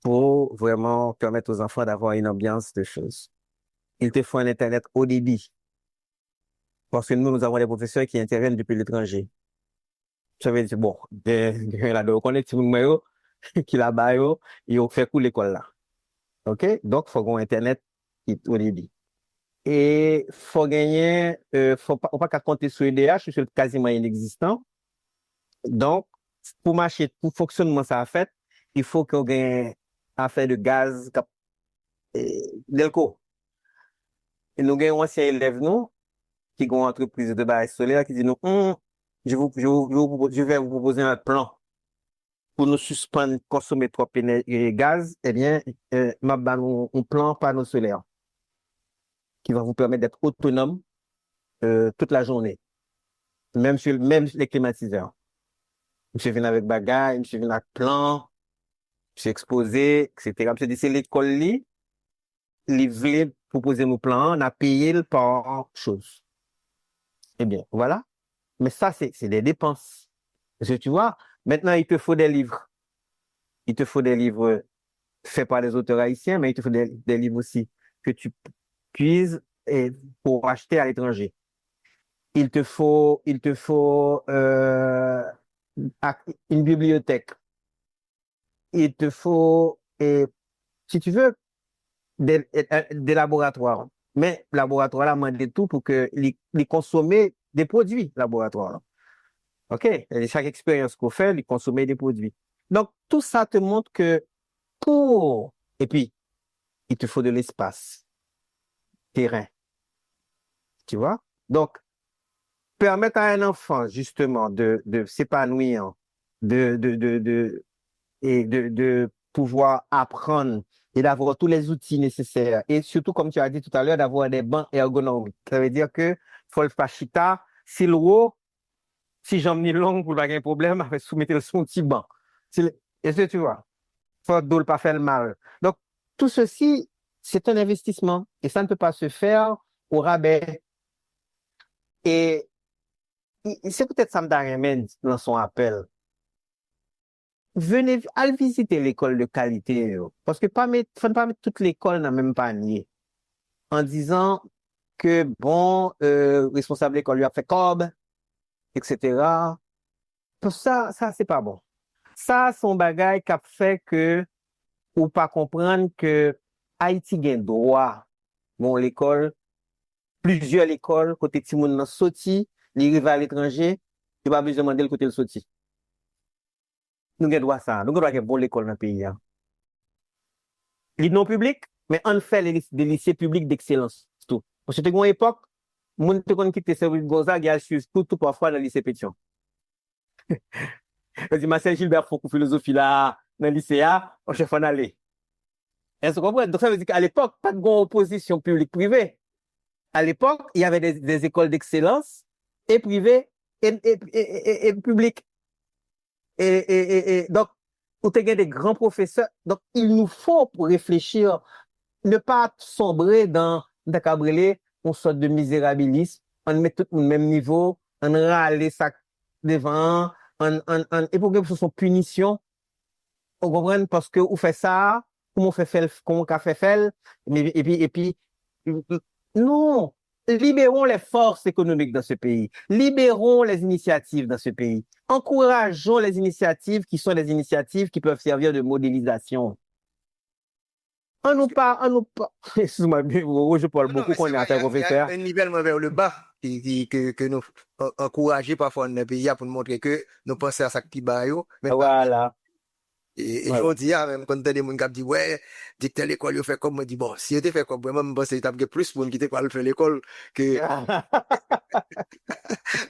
pour vraiment permettre aux enfants d'avoir une ambiance de choses. Il te faut un Internet haut débit. Parce que nous avons des professeurs qui interviennent depuis l'étranger. Ça veut dire, bon, là, on connaît tout le monde, qui là-bas, ils ont fait couler l'école là. OK? Donc, il faut qu'on Internet qui est haut débit. Et faut gagner, faut pas qu'à compter sur EDH, c'est quasiment inexistant. Donc, pour marcher, pour fonctionnement ça a fait, il faut qu'on gagne affaire de gaz, d'elco. Et nous gagnons un ancien élève, nous, qui ont une entreprise de base solaire, qui dit nous, je vais vous proposer un plan pour nous suspendre, consommer trop gaz. Eh bien, m'a donné un plan panneau solaire qui va vous permettre d'être autonome, toute la journée. Même les climatiseurs. Monsieur vient avec bagaille, monsieur vient avec plan, monsieur exposé, etc. Monsieur dit, c'est l'école li voulait proposer nos plans, on a payé par chose. Eh bien, voilà. Mais ça, c'est des dépenses. Parce que tu vois, maintenant, il te faut des livres. Il te faut des livres faits par les auteurs haïtiens, mais il te faut des livres aussi que tu puises pour acheter à l'étranger. Il te faut une bibliothèque. Il te faut, si tu veux, des laboratoires. Mais laboratoire là, demande tout pour que les consommer des produits laboratoire. OK? Et chaque expérience qu'on fait, les consommer des produits. Donc, tout ça te montre que et puis, il te faut de l'espace, terrain. Tu vois? Donc, permettre à un enfant, justement, de s'épanouir, et de pouvoir apprendre et d'avoir tous les outils nécessaires. Et surtout, comme tu as dit tout à l'heure, d'avoir des bancs ergonomiques. Ça veut dire que faut le faire chita, si l'eau, si j'en ai long pour pas un problème, avec soumettre le son petit banc. Est-ce que tu vois? Faut d'eau pas faire le mal. Donc, tout ceci, c'est un investissement et ça ne peut pas se faire au rabais. Et c'est peut-être ça me donne dans son appel. Venez, allez visiter l'école de qualité, parce que faut pas mettre toute l'école dans le même panier en disant que bon, responsable de l'école lui a fait cob, etc. Pour ça c'est pas bon. Ça, son bagage qui a fait que ou pas comprendre que Haïti gagne droit. Bon, l'école, plusieurs écoles, côté Timoun nan sorti, les rivaux à l'étranger, il pas besoin de demander le côté le sorti. Nous avons droit ça. Nous avons droit qu'il y ait bon l'école dans le pays. Les non publics, mais on fait des lycées publics d'excellence. Tout. Parce que à une époque, moun te kon quitte service Gonzague, il y a tout parfois dans le lycée Pétion. Je dis, Marcel Gilbert Foucault, philosophie là, dans le lycée A, on chef en aller. Est-ce que vous comprenez? Donc ça veut dire qu'à l'époque, pas de grande opposition publique-privée. À l'époque, il y avait des écoles d'excellence, et privées, et publiques. Donc, vous avez des grands professeurs. Donc, il nous faut pour réfléchir, ne pas sombrer dans, une sorte de misérabilisme, on met tout au même niveau, on râle ça devant, et pour que ce soit punition, vous comprenez, parce que vous faites ça, comment on fait faire, et puis, non, libérons les forces économiques dans ce pays, libérons les initiatives dans ce pays, encourageons les initiatives qui sont des initiatives qui peuvent servir de modélisation. On nous parle, excuse-moi, je parle Non, beaucoup mais quand on est en tant que il y a professeur. un nivellement vers le bas que nous encourageons parfois dans le pays pour nous montrer que nous pensons à ça qui bas, mais pas Voilà. et je Voilà. dis, même quand des gens qui disent, ouais, dit que telle école, il fait comme moi, je dis, bon, si tu fait comme moi, je pense que tu as plus pour qui te quoi faire l'école que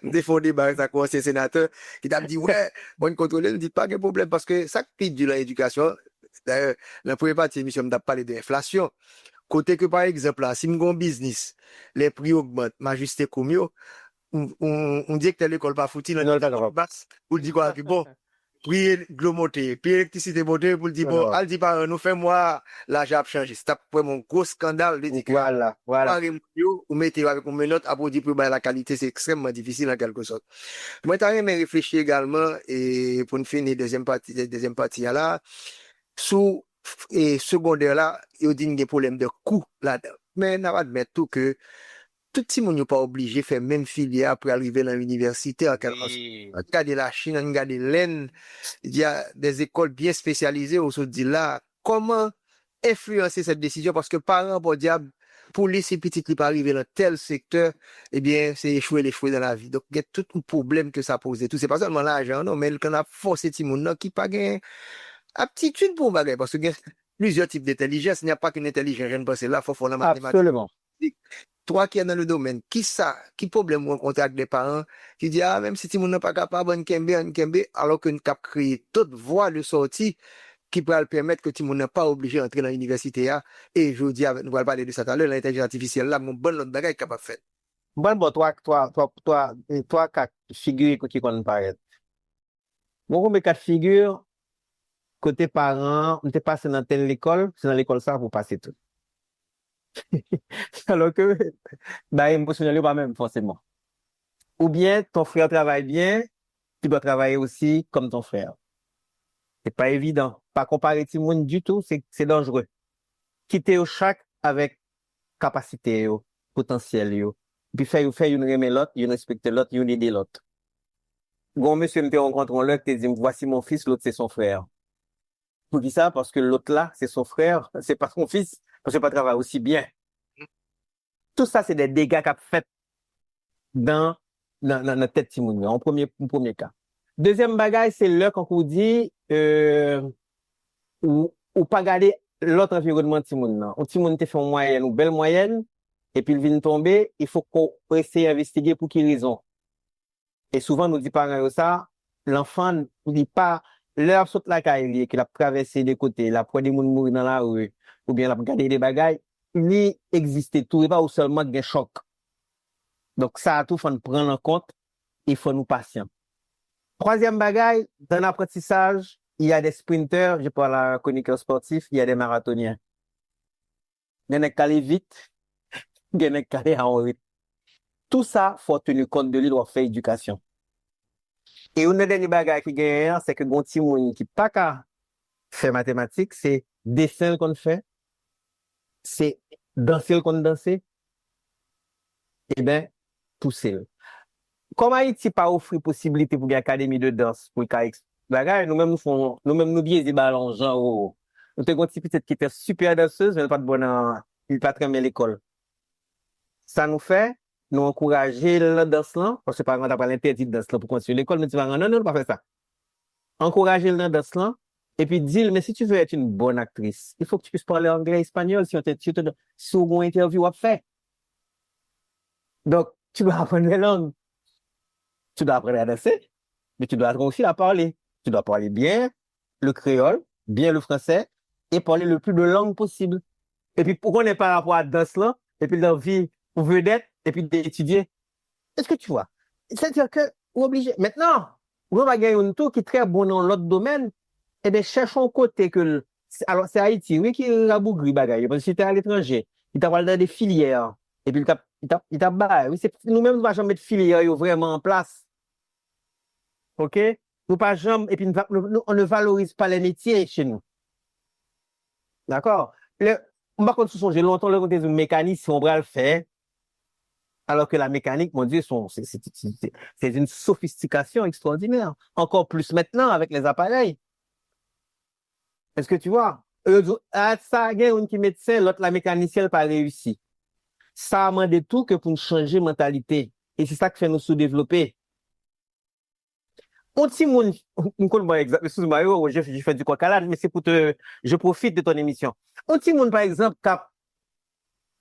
des fois débat ça conseiller sénateur qui t'a dit, ouais, bon, contrôler, ne dit pas de problème parce que ça qui dit l'éducation, d'ailleurs, la première partie de l'émission, m'a parlé d'inflation. Côté que, par exemple, là, si mon business, les prix augmentent, m'ajuster comme yo, on dit que telle école pas foutu, Non, pas grave. basse, pour dire quoi, puis bon, prix de l'eau monté, puis électricité monté, pour dire, bon, Non. elle dit pas, nous fait moi, l'argent a changé. C'est vraiment un gros scandale, de dire que, Voilà. ou mettez avec une note, à dire pour la qualité, c'est extrêmement difficile en quelque sorte. Moi, t'as rien réfléchi également, et pour nous finir deuxième partie là, sous, et secondaire là, il y a des problèmes de coût là-dedans. Mais, on va admettre tout que, tout le monde n'est pas obligé de faire même filière pour arriver dans l'université. Regardez la Chine, regardez l'Inde. Il y a des écoles bien spécialisées. On se dit là, comment influencer cette décision? Parce que parents, pour diable, pour laisser petit qui pas arriver dans tel secteur, eh bien, c'est échouer dans la vie. Donc, il y a tout un problème que ça pose. Tout, c'est pas seulement l'argent, non, mais qu'on a forcé tout le monde qui pas gain aptitude pour bagay. Parce que y a plusieurs types d'intelligence. Il n'y a pas qu'une intelligence. Je ne pense là, faut faire la mathématique. Absolument. Toi qui es dans le domaine, qui problème vous rencontrez avec des parents qui disent, ah, même si tu n'es pas capable, on kembe, alors qu'on cap créer toute voie de sortie qui pourrait permettre que tu n'es pas obligé d'entrer dans l'université. Et je vous dis, nous allons parler de ça tout à l'heure, l'intelligence artificielle là, mon bon l'autre bagage capable de faire. Bon, toi, quatre figures qui qu'on paraît. Bon, mes quatre figures, côté parents, on t'est passé dans telle école, c'est dans l'école ça, vous passez tout. Alors que, bah, émotionnel, pas même, forcément. Ou bien, ton frère travaille bien, tu dois travailler aussi comme ton frère. C'est pas évident. Pas comparer tout le monde du tout, c'est dangereux. Quitter au chaque avec capacité, yo, potentiel, yo. Puis faire une remet l'autre, une respecte l'autre, une aider l'autre. Bon, monsieur, me te rencontre l'autre, te dit, voici mon fils, l'autre, c'est son frère. Pour dire ça, parce que l'autre là, c'est son frère, c'est pas son fils, parce que pas travailler aussi bien. Tout ça, c'est des dégâts qu'a fait dans la tête Timoun, en premier cas. Deuxième bagage, c'est là quand on dit, ou pas garder l'autre environnement Timoun, non. Un Timoun te fait une moyenne, une belle moyenne, et puis il vient tomber, il faut qu'on essaie d'investiguer pour quelle raison. Et souvent, nous dit parents ça, l'enfant ne dit pas, l'heure saute la carrière, qu'il a traversé des côtés, il a pris des gens mourir dans la rue, ou bien la regarder des bagailles, il existe tout, et pas ou seulement des chocs. Donc, ça, tout, faut nous prendre en compte et faut nous patienter. Troisième bagaille, dans l'apprentissage, il y a des sprinteurs, je parle à chroniqueur sportif, il y a des marathoniens. Il y en a qui allent vite, il y en a qui allent en rythme. Tout ça, faut tenir compte de lui, doit faire éducation. Et une dernière bagaille qui gagne, c'est que bon petit monde qui pas qu'à faire mathématiques, c'est dessin qu'on fait, c'est danser qu'on danse, et ben, pousser. Comme Haïti pas offrir possibilité pour une académie de danse, pour qu'il bagaille, nous-mêmes nous biais des ballons, genre, nous avons une petite qui était super danseuse, mais pas de bonne, il pas très bien l'école. Ça nous fait, nous encourager la danse là, parce que par exemple, t'as pas l'interdit de danse là pour continuer l'école, mais tu vas non, non, pas faire ça. Encourager la danse là, et puis dire, mais si tu veux être une bonne actrice, il faut que tu puisses parler anglais, espagnol, si on te, si on a une interview à faire. Donc, tu dois apprendre les langues. Tu dois apprendre à danser, mais tu dois apprendre aussi à parler. Tu dois parler bien le créole, bien le français, et parler le plus de langues possible. Et puis, pourquoi on n'est pas par rapport à la danse là, et puis l'envie pour vedette, et puis d'étudier. Est-ce que tu vois? C'est-à-dire que, on est obligé. Maintenant, on va gagner un tour qui est très bon dans l'autre domaine, et bien, cherchons côté que, alors, c'est Haïti, oui, qui a bougri bagaille, parce que si tu es à l'étranger, il t'a parlé dans des filières, et puis il t'a barré. Oui, nous-mêmes, nous ne pouvons jamais mettre filières vraiment en place. OK? Nous pas jamais, et puis on ne valorise pas les métiers chez nous. D'accord? On va continuer, j'ai longtemps le côté d'une mécanique, si on va le faire, alors que la mécanique, mon Dieu, c'est une sophistication extraordinaire. Encore plus maintenant avec les appareils. Est-ce que tu vois? Ça, il y a un qui médecin, l'autre, la mécanicienne, pas réussi. Ça demande tout que pour nous changer de mentalité. Et c'est ça qui fait nous sous-développer. Un petit monde, excuse-moi, je fais du coq à l'âne, mais c'est je profite de ton émission. Un petit monde, par exemple,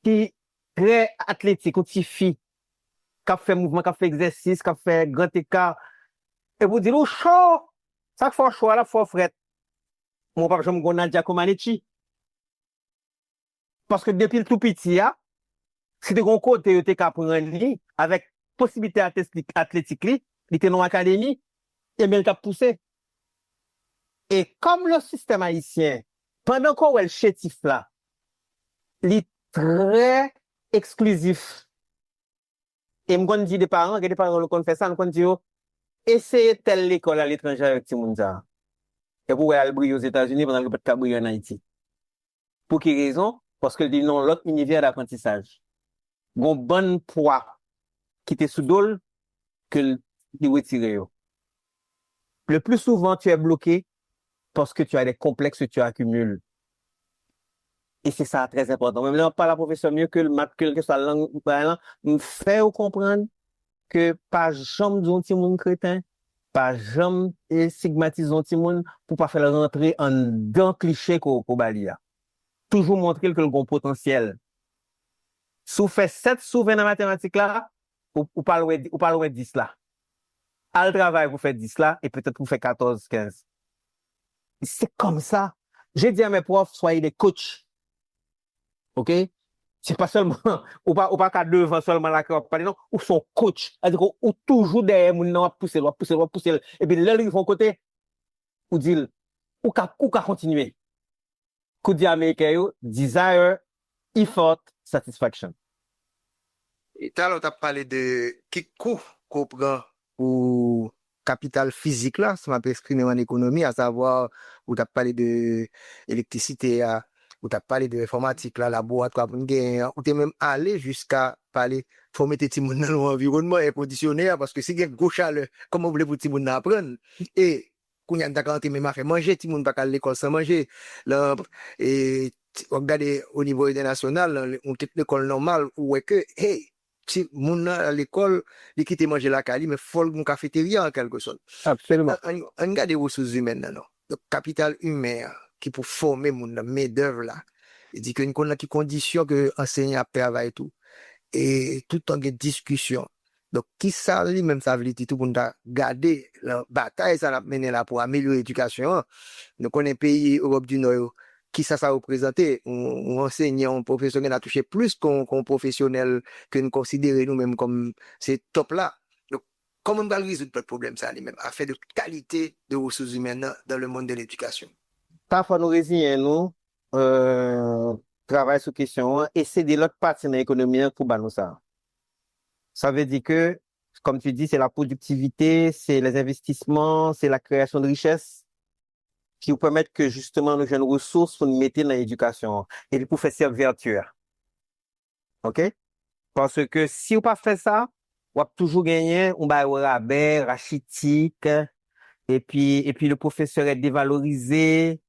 qui est très athlétique, un petit fille, qui fait mouvement, qui fait exercice, qui fait grand écart, et vous dites, oh, chaud! Ça fait chaud, à la fois fret. Mon papa, je me connais Nadia Comaneci. Parce que depuis le tout petit, si de mon côté, tu es capable avec possibilité athlétique, il était dans l'académie, et bien, il t'a poussé. Et comme le système haïtien, pendant qu'on est le chétif là, il est très exclusif. Et moi, je dis des parents qui font ça, on dit, essayez telle école à l'étranger avec Timounza. Et pour aller briller aux États-Unis pendant que vous pas briller en Haïti. Pour quelle raison? Parce que dit non, l'autre univers d'apprentissage. Bon bon poids qui était sous dol que le retirer. Le plus souvent, tu es bloqué parce que tu as des complexes que tu accumules. Et c'est ça très important. Même là, pas la professeure mieux que le maths, que soit la langue, me fait comprendre que pas jamais d'un petit monde crétin, pas jamais stigmatiser un petit monde pour pas faire rentrer en dans cliché qu'on balia. Toujours montrer que le bon potentiel. Si vous faites 7 sur 20 dans mathématiques là, ou pas loin 10 là. À le travail, vous faites 10 là, et peut-être vous faites 14, 15. C'est comme ça. J'ai dit à mes profs, soyez des coachs. OK? C'est pas seulement, ou pas qu'à devant seulement la parler, non, ou son coach. C'est-à-dire, ou toujours derrière, moun nan, pousser. Et puis, là, ils vont côté, ou dire, ou qu'à continuer. Kou di Américain yo, desire, effort, satisfaction. Et t'as parlé de qui coût qu'on prend pour capital physique là, ça m'a exprimé en économie, à savoir, où t'as parlé de électricité, où t'as parlé de informatique là, laboratoire, où t'es même allé jusqu'à parler, faut mettre tout le monde dans l'environnement air conditionné, parce que si il y a gauche chaleur, comment vous voulez pour tout le monde apprendre? Et, quand il y a d'accord, même à faire manger, tout le monde pas à l'école sans manger. Là, et, regardez au niveau international, on quitte l'école normale, où est que, hey, si moun à l'école, il quitte manger la cali, mais faut une cafétéria en quelque sorte. Absolument. On regarde les ressources humaines, non? Le capital humain, qui pour former moun, main d'œuvre là. Il dit qu'il y a qui conditions que enseignant travail et tout. Et tout en discussion. Donc, qui ça, lui-même, ça veut dire tout pour nous garder la bataille, ça l'a mené là pour améliorer l'éducation. Nous connaissons pays Europe du Nord, qui ça représentait? Un enseignant, un professeur qui a touché plus qu'un professionnel que nous considérons nous-mêmes comme ces top-là. Donc, comment on va résoudre le problème, ça, lui-même, afin de qualité de ressources humaines dans le monde de l'éducation? Ta faut nous résigner, nous, travailler sur question, et c'est de l'autre partie de l'économie pour nous ça. Ça veut dire que, comme tu dis, c'est la productivité, c'est les investissements, c'est la création de richesses qui nous permettent que justement nous jeunes ressources pour nous mettre dans l'éducation et pour faire servir vertu. OK? Parce que si on pas fait ça, on va toujours gagner, on va avoir rabais, rachitique, et puis le professeur est dévalorisé,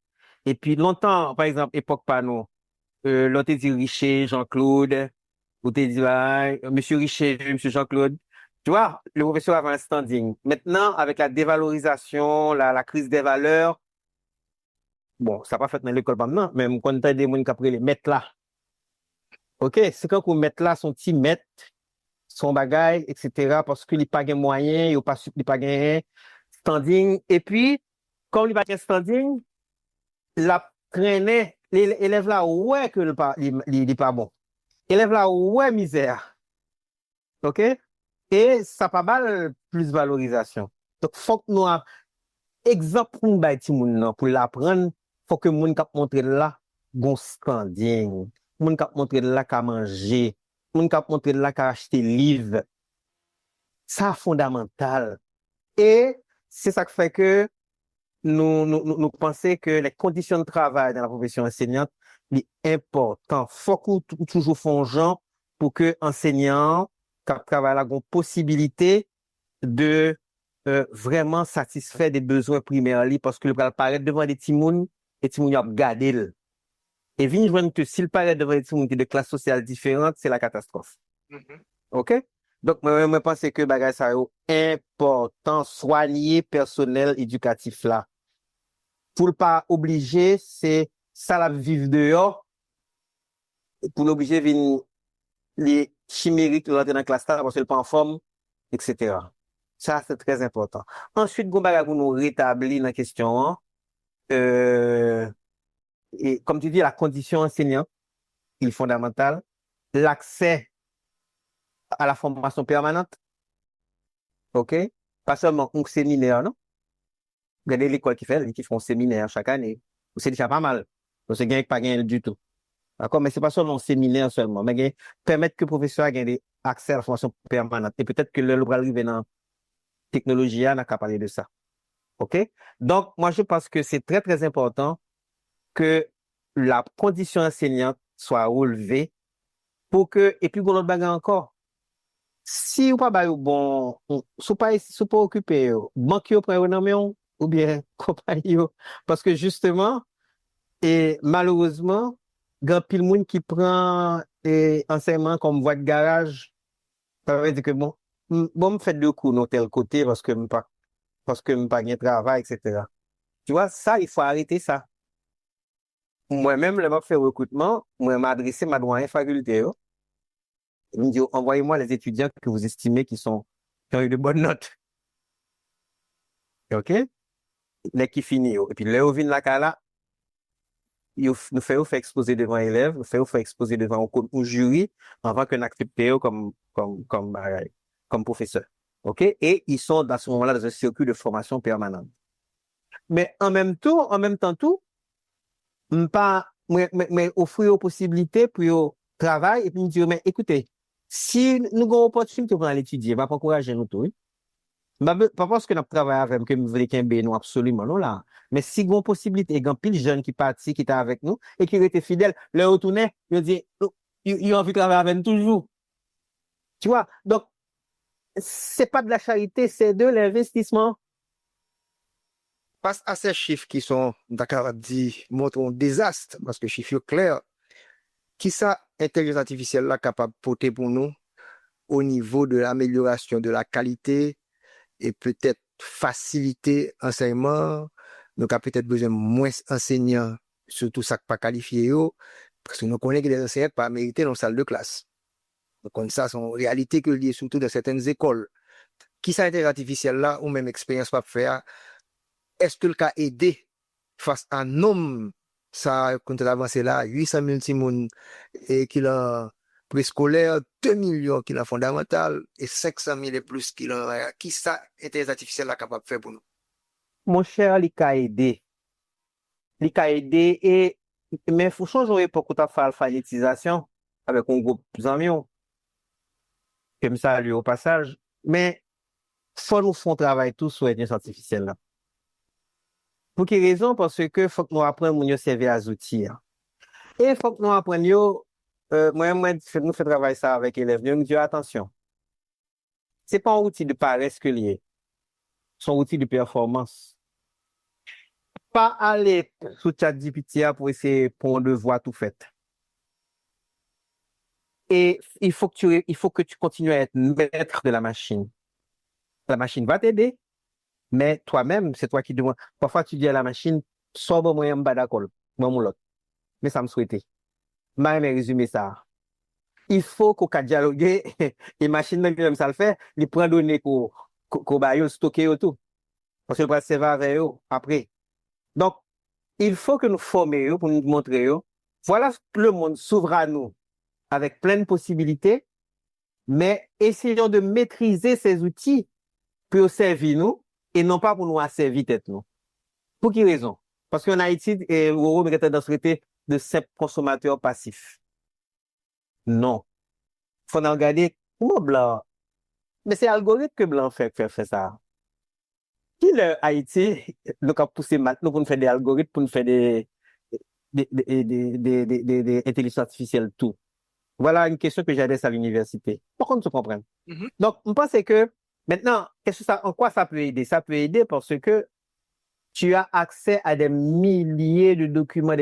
et puis longtemps, par exemple, époque pas nous, l'autre dit Richer, Jean-Claude, ou t'es dit, ah, Monsieur Richer, Monsieur Jean-Claude. Tu vois, le professeur avait un standing. Maintenant, avec la dévalorisation, la crise des valeurs, bon, ça n'a pas fait dans l'école maintenant, mais on connaît des gens qui après les mettre là. OK? C'est quand on met là son petit maître, son bagage, etc., parce qu'il n'a pas de moyens, il n'a pas de standing. Et puis, comme il n'a pas de standing, la traînait, l'élève là, ouais, que il n'est pas bon. Élève là, ouais, misère. OK? Et ça pas mal plus valorisation. Donc, faut que nous, exemple pour nous, ti moun nan, pour l'apprendre, faut que moun kap montre là, gon standing. Moun kap montre là ka manger. Moun kap montre là ka acheter livre. Ça, fondamental. Et c'est ça qui fait que nous pensons que les conditions de travail dans la profession enseignante, c'est important. Faut qu'on toujours font gens pour que enseignants qui travaillent là, ont possibilité de vraiment satisfaire des besoins primaires parce que le paraît devant des timouns et timouns y a gardé. Et vient joindre que s'il paraît devant des timouns de classes sociales différentes, c'est la catastrophe. OK? Donc, moi, je pense que bagay ça est important, soigner personnel éducatif là. Pour le pas obliger, c'est ça la vivre dehors. Pour l'obliger, venir les chimériques de rentrer dans la classe là parce qu'elle pas en forme, etc. Ça, c'est très important. Ensuite, gon bagay pour nous rétablir dans la question, hein, et comme tu dis, la condition enseignante, il est fondamental. L'accès à la formation permanente, OK? Pas seulement un séminaire, non? Regardez l'école qui font un séminaire chaque année. C'est déjà pas mal. Donc, c'est gain pas gain du tout. D'accord? Mais c'est pas seulement un séminaire seulement, mais permettre que le professeur ait accès à la formation permanente. Et peut-être que le bras arriver dans la technologie, on n'a qu'à parler de ça. OK? Donc, moi, je pense que c'est très, très important que la condition enseignante soit relevée pour que, et puis, pour l'autre bagarre encore, si ou pas, bon, sous pas occupé, banque yo prend renommer ou bien compagnie, parce que justement, et malheureusement, grand pile monde qui prend enseignement comme voie de garage, ça veut dire que bon, me fait deux coups dans tel côté parce que me pas gain travail, etc. Tu vois, ça, il faut arrêter ça. Moi-même, le m'a fait recrutement, moi m'adresser ma doyen faculté, yo. Il me dit, envoyez-moi les étudiants que vous estimez qui ont eu de bonnes notes. OK? Les qui finissent. Et puis, là, au vin la cala, nous fait exposer devant élèves, nous fait exposer devant un jury avant qu'on accepte comme professeur. OK? Et ils sont dans ce moment-là dans un circuit de formation permanente. Mais en même temps, mais offrir aux possibilités pour travail et puis nous dire, mais écoutez, si nous avons une opportunité pour aller étudier, va pas encourager nous tout, oui. Pas parce que nous travaillons avec que nous voulons qu'un nous absolument non là. Mais si nous avons possibilité, il y a pile jeunes qui partent, qui étaient avec nous et qui étaient fidèles, leur retourner, ils disent, ils ont envie de travailler avec nous toujours. Tu vois? Donc, c'est pas de la charité, c'est de l'investissement. Face à ces chiffres qui sont, d'accord, dit, montrent un désastre, parce que chiffres clairs, qui ça, intelligence artificielle là, capable de porter pour nous au niveau de l'amélioration de la qualité et peut-être faciliter l'enseignement. Nous avons peut-être besoin de moins d'enseignants, surtout ça pas qualifiés, parce que nous connaissons que les enseignants pas mérité dans la salle de classe. Donc, ça, c'est une réalité que liée surtout dans certaines écoles. Qui ça, intelligence artificielle là, ou même expérience pas faire, est-ce que le cas aidé face à un nombre Ça, quand on avance là, 800 000 timoun et qui l'ont préscolaire, 2 millions qui l'ont fondamental et 500 000 et plus qui l'ont, qui ça, intelligence artificielle là capable de faire pour nous? Mon cher, li ka aidé. Li ka aidé et, mais faut changer époque où t'as fait alphabétisation avec un groupe d'amis, comme ça, lui, au passage. Mais, faut nous faire travail tout sur l'intelligence artificielle là. Pour quelle raison? Parce que faut que nous apprenions à nous servir à outils. Et faut que nous apprenions, nous fait travailler ça avec les élèves. Nous disons, attention, c'est pas un outil de paresse que lié, c'est un outil de performance. Pas aller sous ChatGPT pour essayer pour un devoir tout fait. Et il faut que tu continues à être maître de la machine. La machine va t'aider, mais toi-même, c'est toi qui dois. Parfois, tu dis à la machine, sors moi un bas d'accord, moi mon l'autre. Mais ça me souhaitait. Mais résumer ça. Il faut qu'on dialogue et machine même comme ça le fait, il prend données qu'on va stocker et tout. Parce que le servir avec eux après. Donc, il faut que nous formions pour nous montrer, voilà le monde s'ouvre à nous avec plein de possibilités, mais essayons de maîtriser ces outils pour servir nous et non pas pour nous asservir tête nous. Pour quelle raison? Parce qu'en Haïti, on est dans ce de simples consommateurs passifs. Non. Faut en regarder comment blanc. Mais c'est l'algorithme que blanc fait ça. Qui le Haïti, nous avons poussé maintenant pour nous faire des algorithmes, pour nous faire des intelligences artificielles, tout. Voilà une question que j'adresse à l'université. Pour qu'on se comprenne. Donc, on pense que maintenant, en quoi ça peut aider? Ça peut aider parce que tu as accès à des milliers de documents,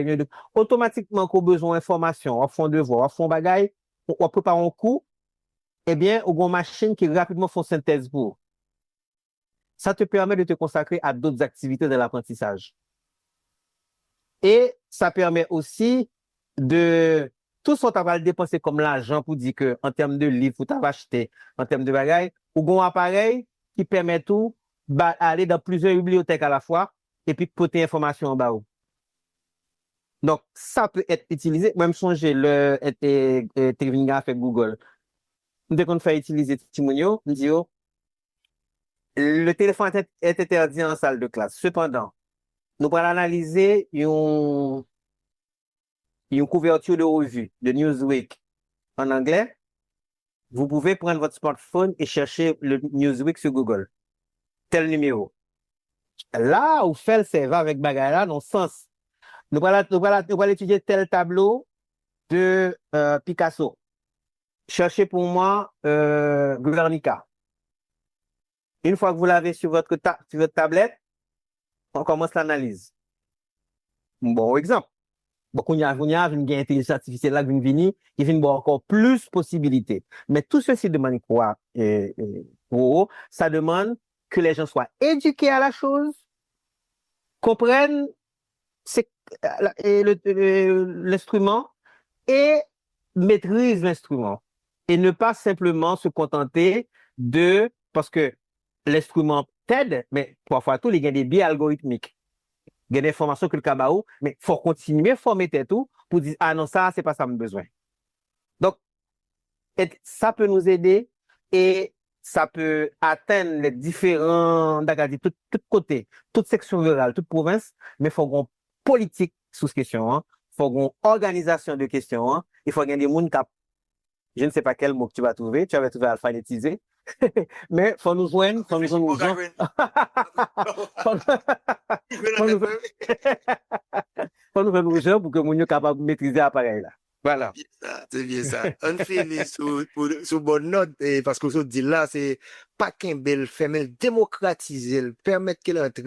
automatiquement qu'on a besoin d'informations, en fond de devoir, en fond bagaille, on prépare un cours, eh bien, on a une machine qui rapidement font synthèse pour. Ça te permet de te consacrer à d'autres activités de l'apprentissage. Et ça permet aussi de tout ce que tu vas dépenser comme l'argent pour dire que en termes de livres, tu vas acheter, en termes de bagailles, ou un appareil qui permet tout d'aller dans plusieurs bibliothèques à la fois et puis porter information en bas. Donc, ça peut être utilisé. Même songer le télévision avec Google. Dès qu'on fait utiliser Timonio, on dit, le téléphone est interdit en salle de classe. Cependant, nous allons analyser une couverture de revue, de Newsweek en anglais. Vous pouvez prendre votre smartphone et chercher le Newsweek sur Google. Tel numéro. Là, où fait le serveur avec Bagala, dans le sens. Nous allons étudier tel tableau de Picasso. Cherchez pour moi Guernica. Une fois que vous l'avez sur votre tablette, on commence l'analyse. Bon exemple. Bon, il y a une intelligence artificielle là qui vient, qui vient encore plus de possibilités. Mais tout ceci demande quoi? Ça demande que les gens soient éduqués à la chose, comprennent l'instrument et maîtrisent l'instrument. Et ne pas simplement se contenter parce que l'instrument t'aide, mais parfois tout, il y a des biais algorithmiques. Il y a des informations que le cabaou, mais il faut continuer à former tout pour dire, ah non, ça, c'est pas ça, mon besoin. Donc, ça peut nous aider et ça peut atteindre les différents, toutes côtés, toute section rurale, toute province, mais il faut qu'on politique sous cette question, il faut qu'on organisation de questions, il faut qu'il y ait des gens qui, je ne sais pas quel mot que tu vas trouver, tu vas trouver alphabétisé, mais faut nous joindre, faut nous joindre. Faut nous joindre pour que nous soyons capables de maîtriser l'appareil là. Voilà. C'est bien ça. On finit sous bonne note, parce que ce dit là, c'est pas qu'un bel fait, mais démocratiser, permettre qu'elle entre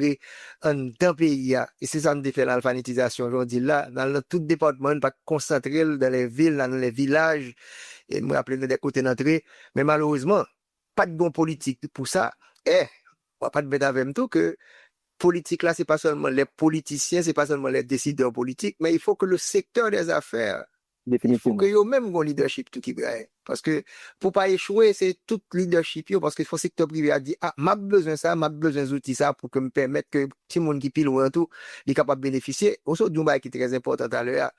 dans le pays. Et c'est ça nous fait l'alphabétisation aujourd'hui là, dans tout département, pas concentrer dans les villes, dans les villages, et me rappeler des côtés d'entrée. Mais malheureusement, pas de bon politique pour ça. On va pas te mettre avec tout que politique là, c'est pas seulement les politiciens, c'est pas seulement les décideurs politiques, mais il faut que le secteur des affaires Il faut définitivement. que yo même gon leadership tout qui gagne. Parce que pour pas échouer, c'est tout leadership yo, parce que faut secteur privé a dit, ah, m'a besoin ça, m'a besoin d'outils ça pour que me permettre que tout le monde qui pile ou tout, est capable de bénéficier. Aussi, d'un bail qui est très important à l'heure,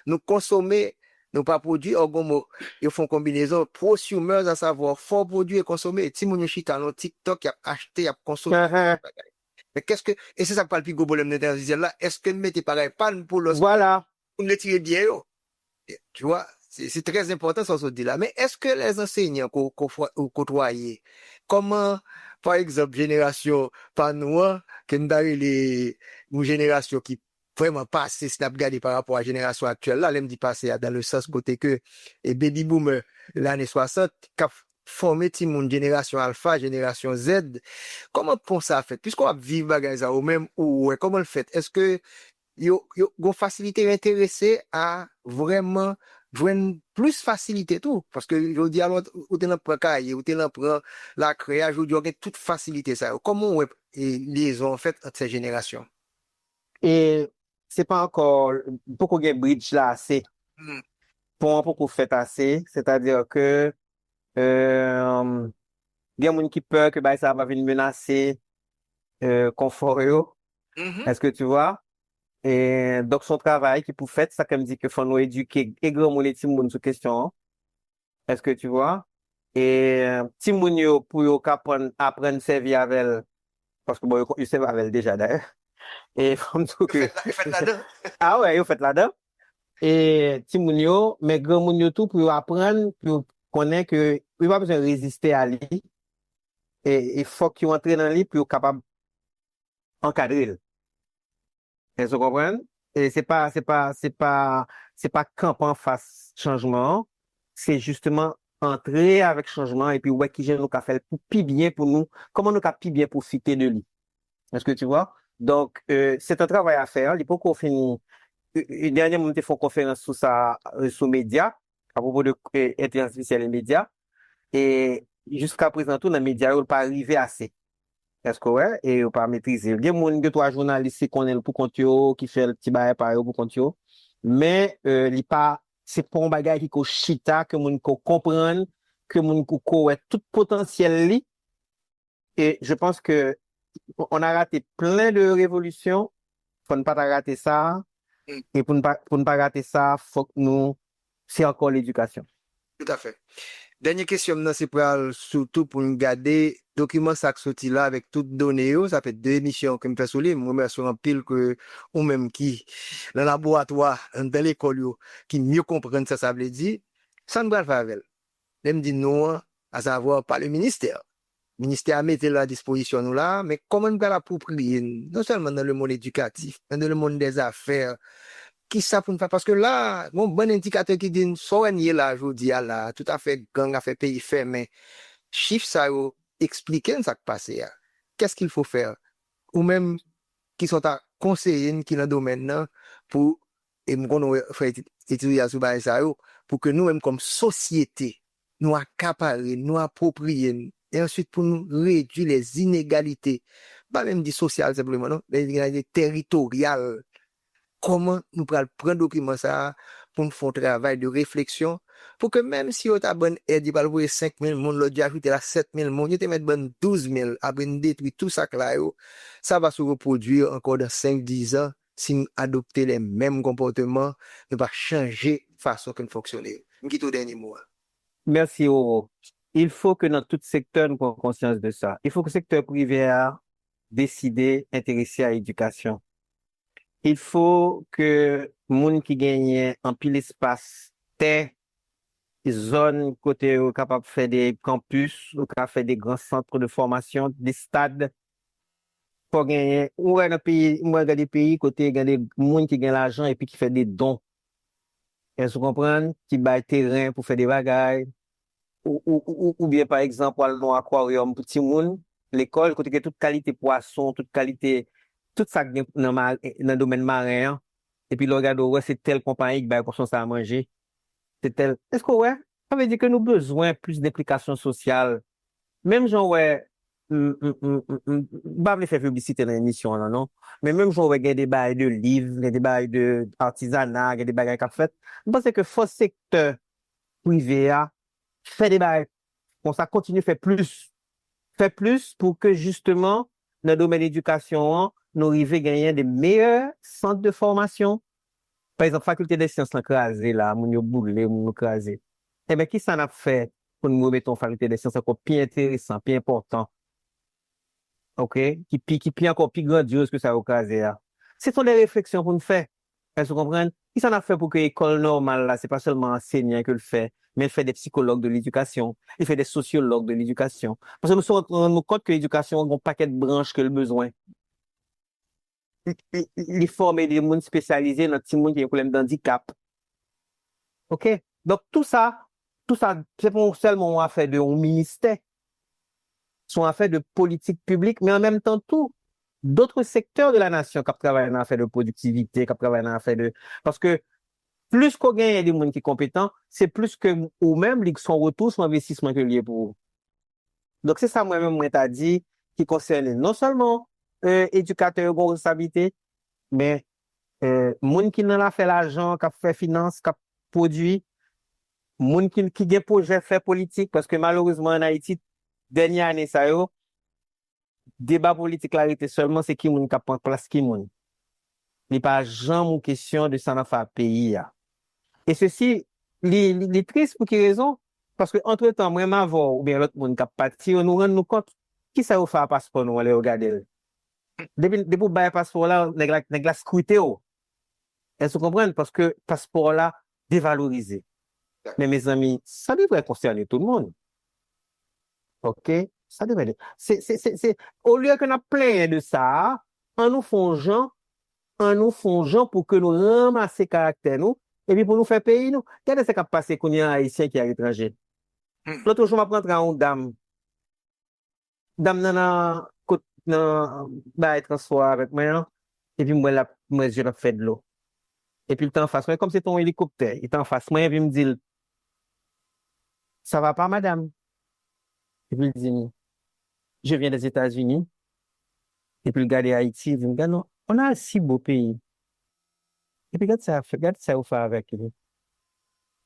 nous consommer, nous pas produire, en gros mot, ils font combinaison, prosumers à savoir, fort produire et consommer. Si mon chita dans TikTok, y a acheté, y a consommé. Mais qu'est-ce que, et c'est ça que parle plus gros problème d'interdiction là, est-ce que nous mettez pareil, pas pour Voilà. le tirer bien, yo? Tu vois, c'est très important ça se dit là. Mais est-ce que les enseignants qu'on côtoyait, comment, par exemple, génération pas nous, que nous avons une génération qui vraiment passé, si nous regardé par rapport à la génération actuelle, là, elle me dit passer dans le sens côté que, et baby boomer, l'année 60, qui a formé une génération alpha, génération Z, comment pour ça fait? Puisqu'on va vivre bagay ça, ou même, ou, ouais, comment le fait? Est-ce que, yo gon facilité intéressé à vraiment joindre plus facilité tout parce que je dis alors ou t'es dans cahier ou t'es dans la créa je dis toute facilité ça comment ouais et liaison en fait entre ces générations. Et c'est pas encore beaucoup de bridge là assez Hmm. pour beaucoup fait assez, c'est-à-dire que il y a des gens qui peur que bah, ça va venir menacer confort yo. Mhm. Est-ce que tu vois? Et donc son travail qui pour faire ça comme dit que faut nous éduquer et grand monde et petit monde sur question. Est-ce que tu vois? Et petit monde yo pour yo apprendre servir avec elle, parce que bon yo savent avec elle déjà d'ailleurs. Et comme tout que Faites là-dedans. ah ouais, yo fait là-dedans. Et ti moun yo, mais grand moun yo tout pour yo apprendre, pour connaître que il pas besoin de résister à lui et il faut qu'il entre dans lui pour capable encadrer. Est-ce que vous comprenez? Et c'est pas camp en face changement, c'est justement entrer avec changement et puis ouais qui j'ai nous qu'a fait pour plus bien pour nous, comment nous qu'a plus bien profiter de lui. Est-ce que tu vois? Donc c'est un travail à faire, il faut qu'on finisse. Dernièrement, on a fait une conférence sur ça, sur médias, à propos de intelligence artificielle et médias. Et jusqu'à présent, tout dans les médias, on pas arrivé assez. Est-ce que ouais? Et on pas maîtriser. Il y a des gens, deux, trois journalistes qui connaissent pour compte yo, qui fait le petit bail par eux pour compte yo. Mais, c'est pas un bagage qui ko chita, que moun ko comprendre, que moun ko ouais, tout potentiel li. Et je pense que on a raté plein de révolutions. Faut ne pas rater ça. Hmm. Et pour ne pas rater ça, faut que c'est encore l'éducation. Tout à fait. Dernière question, maintenant, c'est surtout pour nous garder document ça qui sorti là avec toutes données, ça fait 2 émissions que je fais sur lui. Moi, je suis en pile que, ou même qui, dans le laboratoire, dans l'école, qui mieux comprennent ça veut dire, ça ne va pas avec elle. Elle me dit non, à savoir par le ministère. Le ministère a mis à la disposition nous là, mais comment nous allons l'approprier, non seulement dans le monde éducatif, mais dans le monde des affaires, qui ça pour nous faire? Parce que là, bon indicateur qui dit, soigner là, je dis, là, tout à fait gang, à fait pays fait, mais chiffre ça, expliquer ça qui passe. Qu'est-ce qu'il faut faire? Ou même, qui sont à conseiller, qui dans le domaine, là, pour, et nous, faire étudier à ça, pour que nous-mêmes, comme société, nous accaparer, nous approprier, et ensuite pour nous réduire les inégalités, pas même dit sociales simplement, non, les inégalités territoriales. Comment nous prenons prendre document ça pour nous faire un travail de réflexion pour que même si on a bonne aide, il va louer 5 000 monde, l'autre ajouter la 7 000 monde, il te met bonne 12 000, après nous détruire tout ça là, ça va se reproduire encore dans 5-10 ans si nous adoptons les mêmes comportements, ne pas changer façon que nous fonctionnons. Je quitte au dernier mot. Merci, Oro. Il faut que dans tout secteur, nous prenions conscience de ça. Il faut que le secteur privé a décidé intéresser à l'éducation. Il faut que moun qui gagne en pile espace, terre, zone côté capable de faire des campus, ou capable de faire des grands centres de formation, des stades, pour gagner, ou dans pays, ou dans des pays côté gagne des moun qui gagne l'argent et puis qui fait des dons. Est-ce que vous comprenez? Qui baille terrain pour faire des bagailles. Ou bien, par exemple, dans aquarium pour petit moun, l'école, côté que toute qualité poisson, toute qualité, tout ça qui est dans le domaine marin, et puis le regarde, ouais, c'est telle compagnie qui baille poisson ça à manger. C'est tel. Est-ce que ouais? Ça veut dire que nous avons besoin plus d'implication sociale. Même genre, ouais, Pas me faire publicité dans l'émission, là, non? Mais même si on regarde des bails de livres, des bails de artisanat, des bails qu'a fait, je pense que faut secteur privé, fait des bails, bon, ça continue, fait plus pour que justement, dans le domaine de l'éducation, nous arrivions à gagner des meilleurs centres de formation. Par exemple, faculté des sciences crasée, là, moun yo boulé, moun yo crasé. Eh bien, qui ça n'a fait pour nous remettre en faculté des sciences encore plus intéressant, plus important, ok? Qui plus encore plus grandiose que ça au crasé, là. Ce sont des réflexions pour nous faire. Est-ce que vous comprenez? Qui ça n'a fait pour que l'école normale, là, c'est pas seulement enseignant que le fait, mais il fait des psychologues de l'éducation, il fait des sociologues de l'éducation. Parce que nous sommes rendus compte que l'éducation a un paquet de branches que le besoin. Il forme des gens spécialisés dans les gens qui ont des problèmes d'handicap. OK? Donc, tout ça, c'est pas seulement affaire de un ministère, c'est une affaire de politique publique, mais en même temps, tout, d'autres secteurs de la nation qui travaillent dans l'affaire de productivité, qui travaillent dans l'affaire de... Parce que plus qu'on gagne des gens qui sont compétents, c'est plus que, ou même, ils sont retour sur l'investissement que lié pour eux. Donc, c'est ça, moi-même, moi, t'as dit, qui concerne non seulement éducateurs et responsabilité, mais moun qui n'en a fait l'argent, qui a fait finance, qui a produit, moun qui gen projet fait politique, parce que malheureusement en Haïti, dernière année ça yo, débat politique la rete seulement c'est qui moun qui prend place qui moun. Il pas jamais une question de ça dans faire pays ya. Et ceci, li triste pour quelle raison? Parce que entre temps, moi m'avant ou bien l'autre moun qui parti, nous rend nous compte qui ça fait un passeport nous aller regarder. Depuis bailler passeport là, nèg la scruté. Est-ce que vous comprenez? Parce que passeport là dévalorisé. Mais mes amis, ça devrait concerner tout le monde. OK? Ça devrait. Au lieu qu'on a plein de ça, en nous fongeant pour que nous ramassions caractère nous, et puis pour nous faire payer nous. Qu'est-ce que ça passe qu'on y a un haïtien qui est à l'étranger? L'autre jour, je m'apprends à une dame. Dame dans la transport avec moi, et puis moi, je la fais de l'eau. Et puis, il est en face, moi, comme c'est ton hélicoptère, il est en face, moi, et puis il me dit, ça va pas, madame? Et puis, il dit, je viens des États-Unis. Et puis, il regarde Haïti, il dit, non, on a un si beau pays. Et puis, regarde ça, on fait avec lui.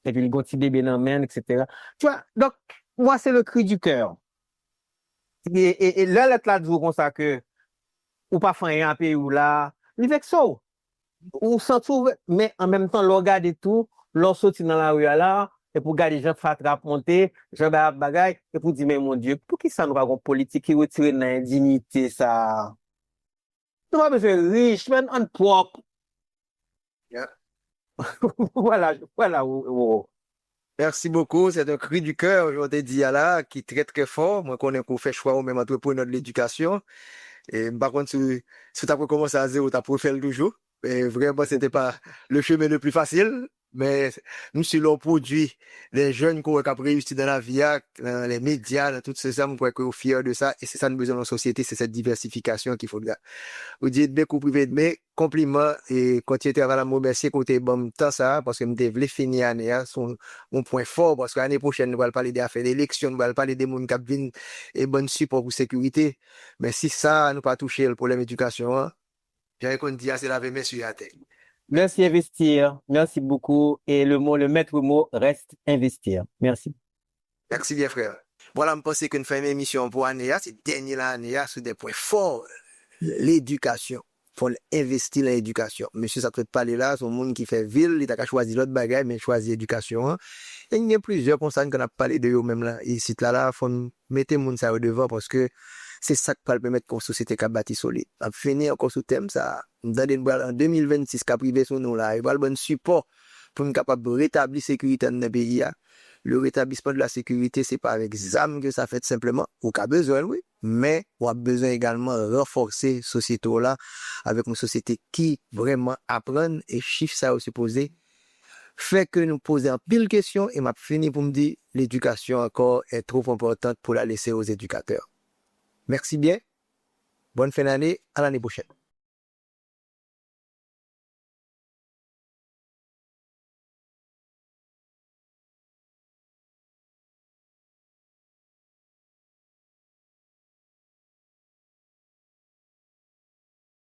Et puis, il continue bébé dans la main, etc. Tu vois, donc, moi, c'est le cri du cœur. Et là, là, dit comme ça que, ou pas faire un pays ou là, il veut que ça. Ou s'en trouve, mais en même temps, l'on regarde tout, l'on sortit dans la rue là, et pour garder les gens fatras monter, gens bagay, et pour dire, mais mon Dieu, pour qui ça nous va une politique qui retire l'indignité, ça? Nous pas besoin de riches, mais en propre. Yeah. Voilà. Merci beaucoup. C'est un cri du cœur aujourd'hui là qui est très très fort. Moi, connais qu'on fait choix au même entrepreneur de l'éducation. Et par contre, si tu as commencé à zéro, tu as préféré toujours. Et vraiment, c'était pas le chemin le plus facile. Mais nous, si l'on produit des jeunes qui ont réussi dans la vie, dans les médias, dans toutes ces hommes, qu'on est fiers de ça. Et c'est ça nous besoin dans la société, c'est cette diversification qu'il faut faire. Vous dites bien privé de mes compliments et continuez à travailler à remercier côté bon temps ça parce que me devais finir année son mon point fort parce que l'année prochaine nous allons parler des affaires d'élection, nous allons parler des monde qui viennent et bon support pour sécurité. Mais si ça nous pas toucher le problème éducation, bien qu'on dit c'est la messieurs à terre. Merci investir. Merci beaucoup. Et le maître mot reste investir. Merci. Merci bien frère. Voilà, je pense que nous faisons une émission pour l'année, c'est dernière année sur des points forts. L'éducation. Faut investir dans l'éducation. Monsieur, ça peut parler là, c'est un monde qui fait ville, il a choisi l'autre bagaille, mais choisi l'éducation. Et il y a plusieurs concerts qu'on a parlé de eux même là. Et c'est là, faut mettre monde ça au devant parce que c'est ça qui va permettre qu'on société qui bâti solide. On finir encore sous thème ça. En 2026, qui a privé sur nous là, il va le bon support pour nous capable de rétablir la sécurité dans le pays. Le rétablissement de la sécurité, c'est pas avec ZAM que ça fait simplement. On a besoin, oui, mais on a besoin également de renforcer la société là avec une société qui vraiment apprend et chiffre ça aussi posé. Fait que nous posons pile de questions et m'a fini pour me dire l'éducation encore est trop importante pour la laisser aux éducateurs. Merci bien. Bonne fin d'année. À l'année prochaine.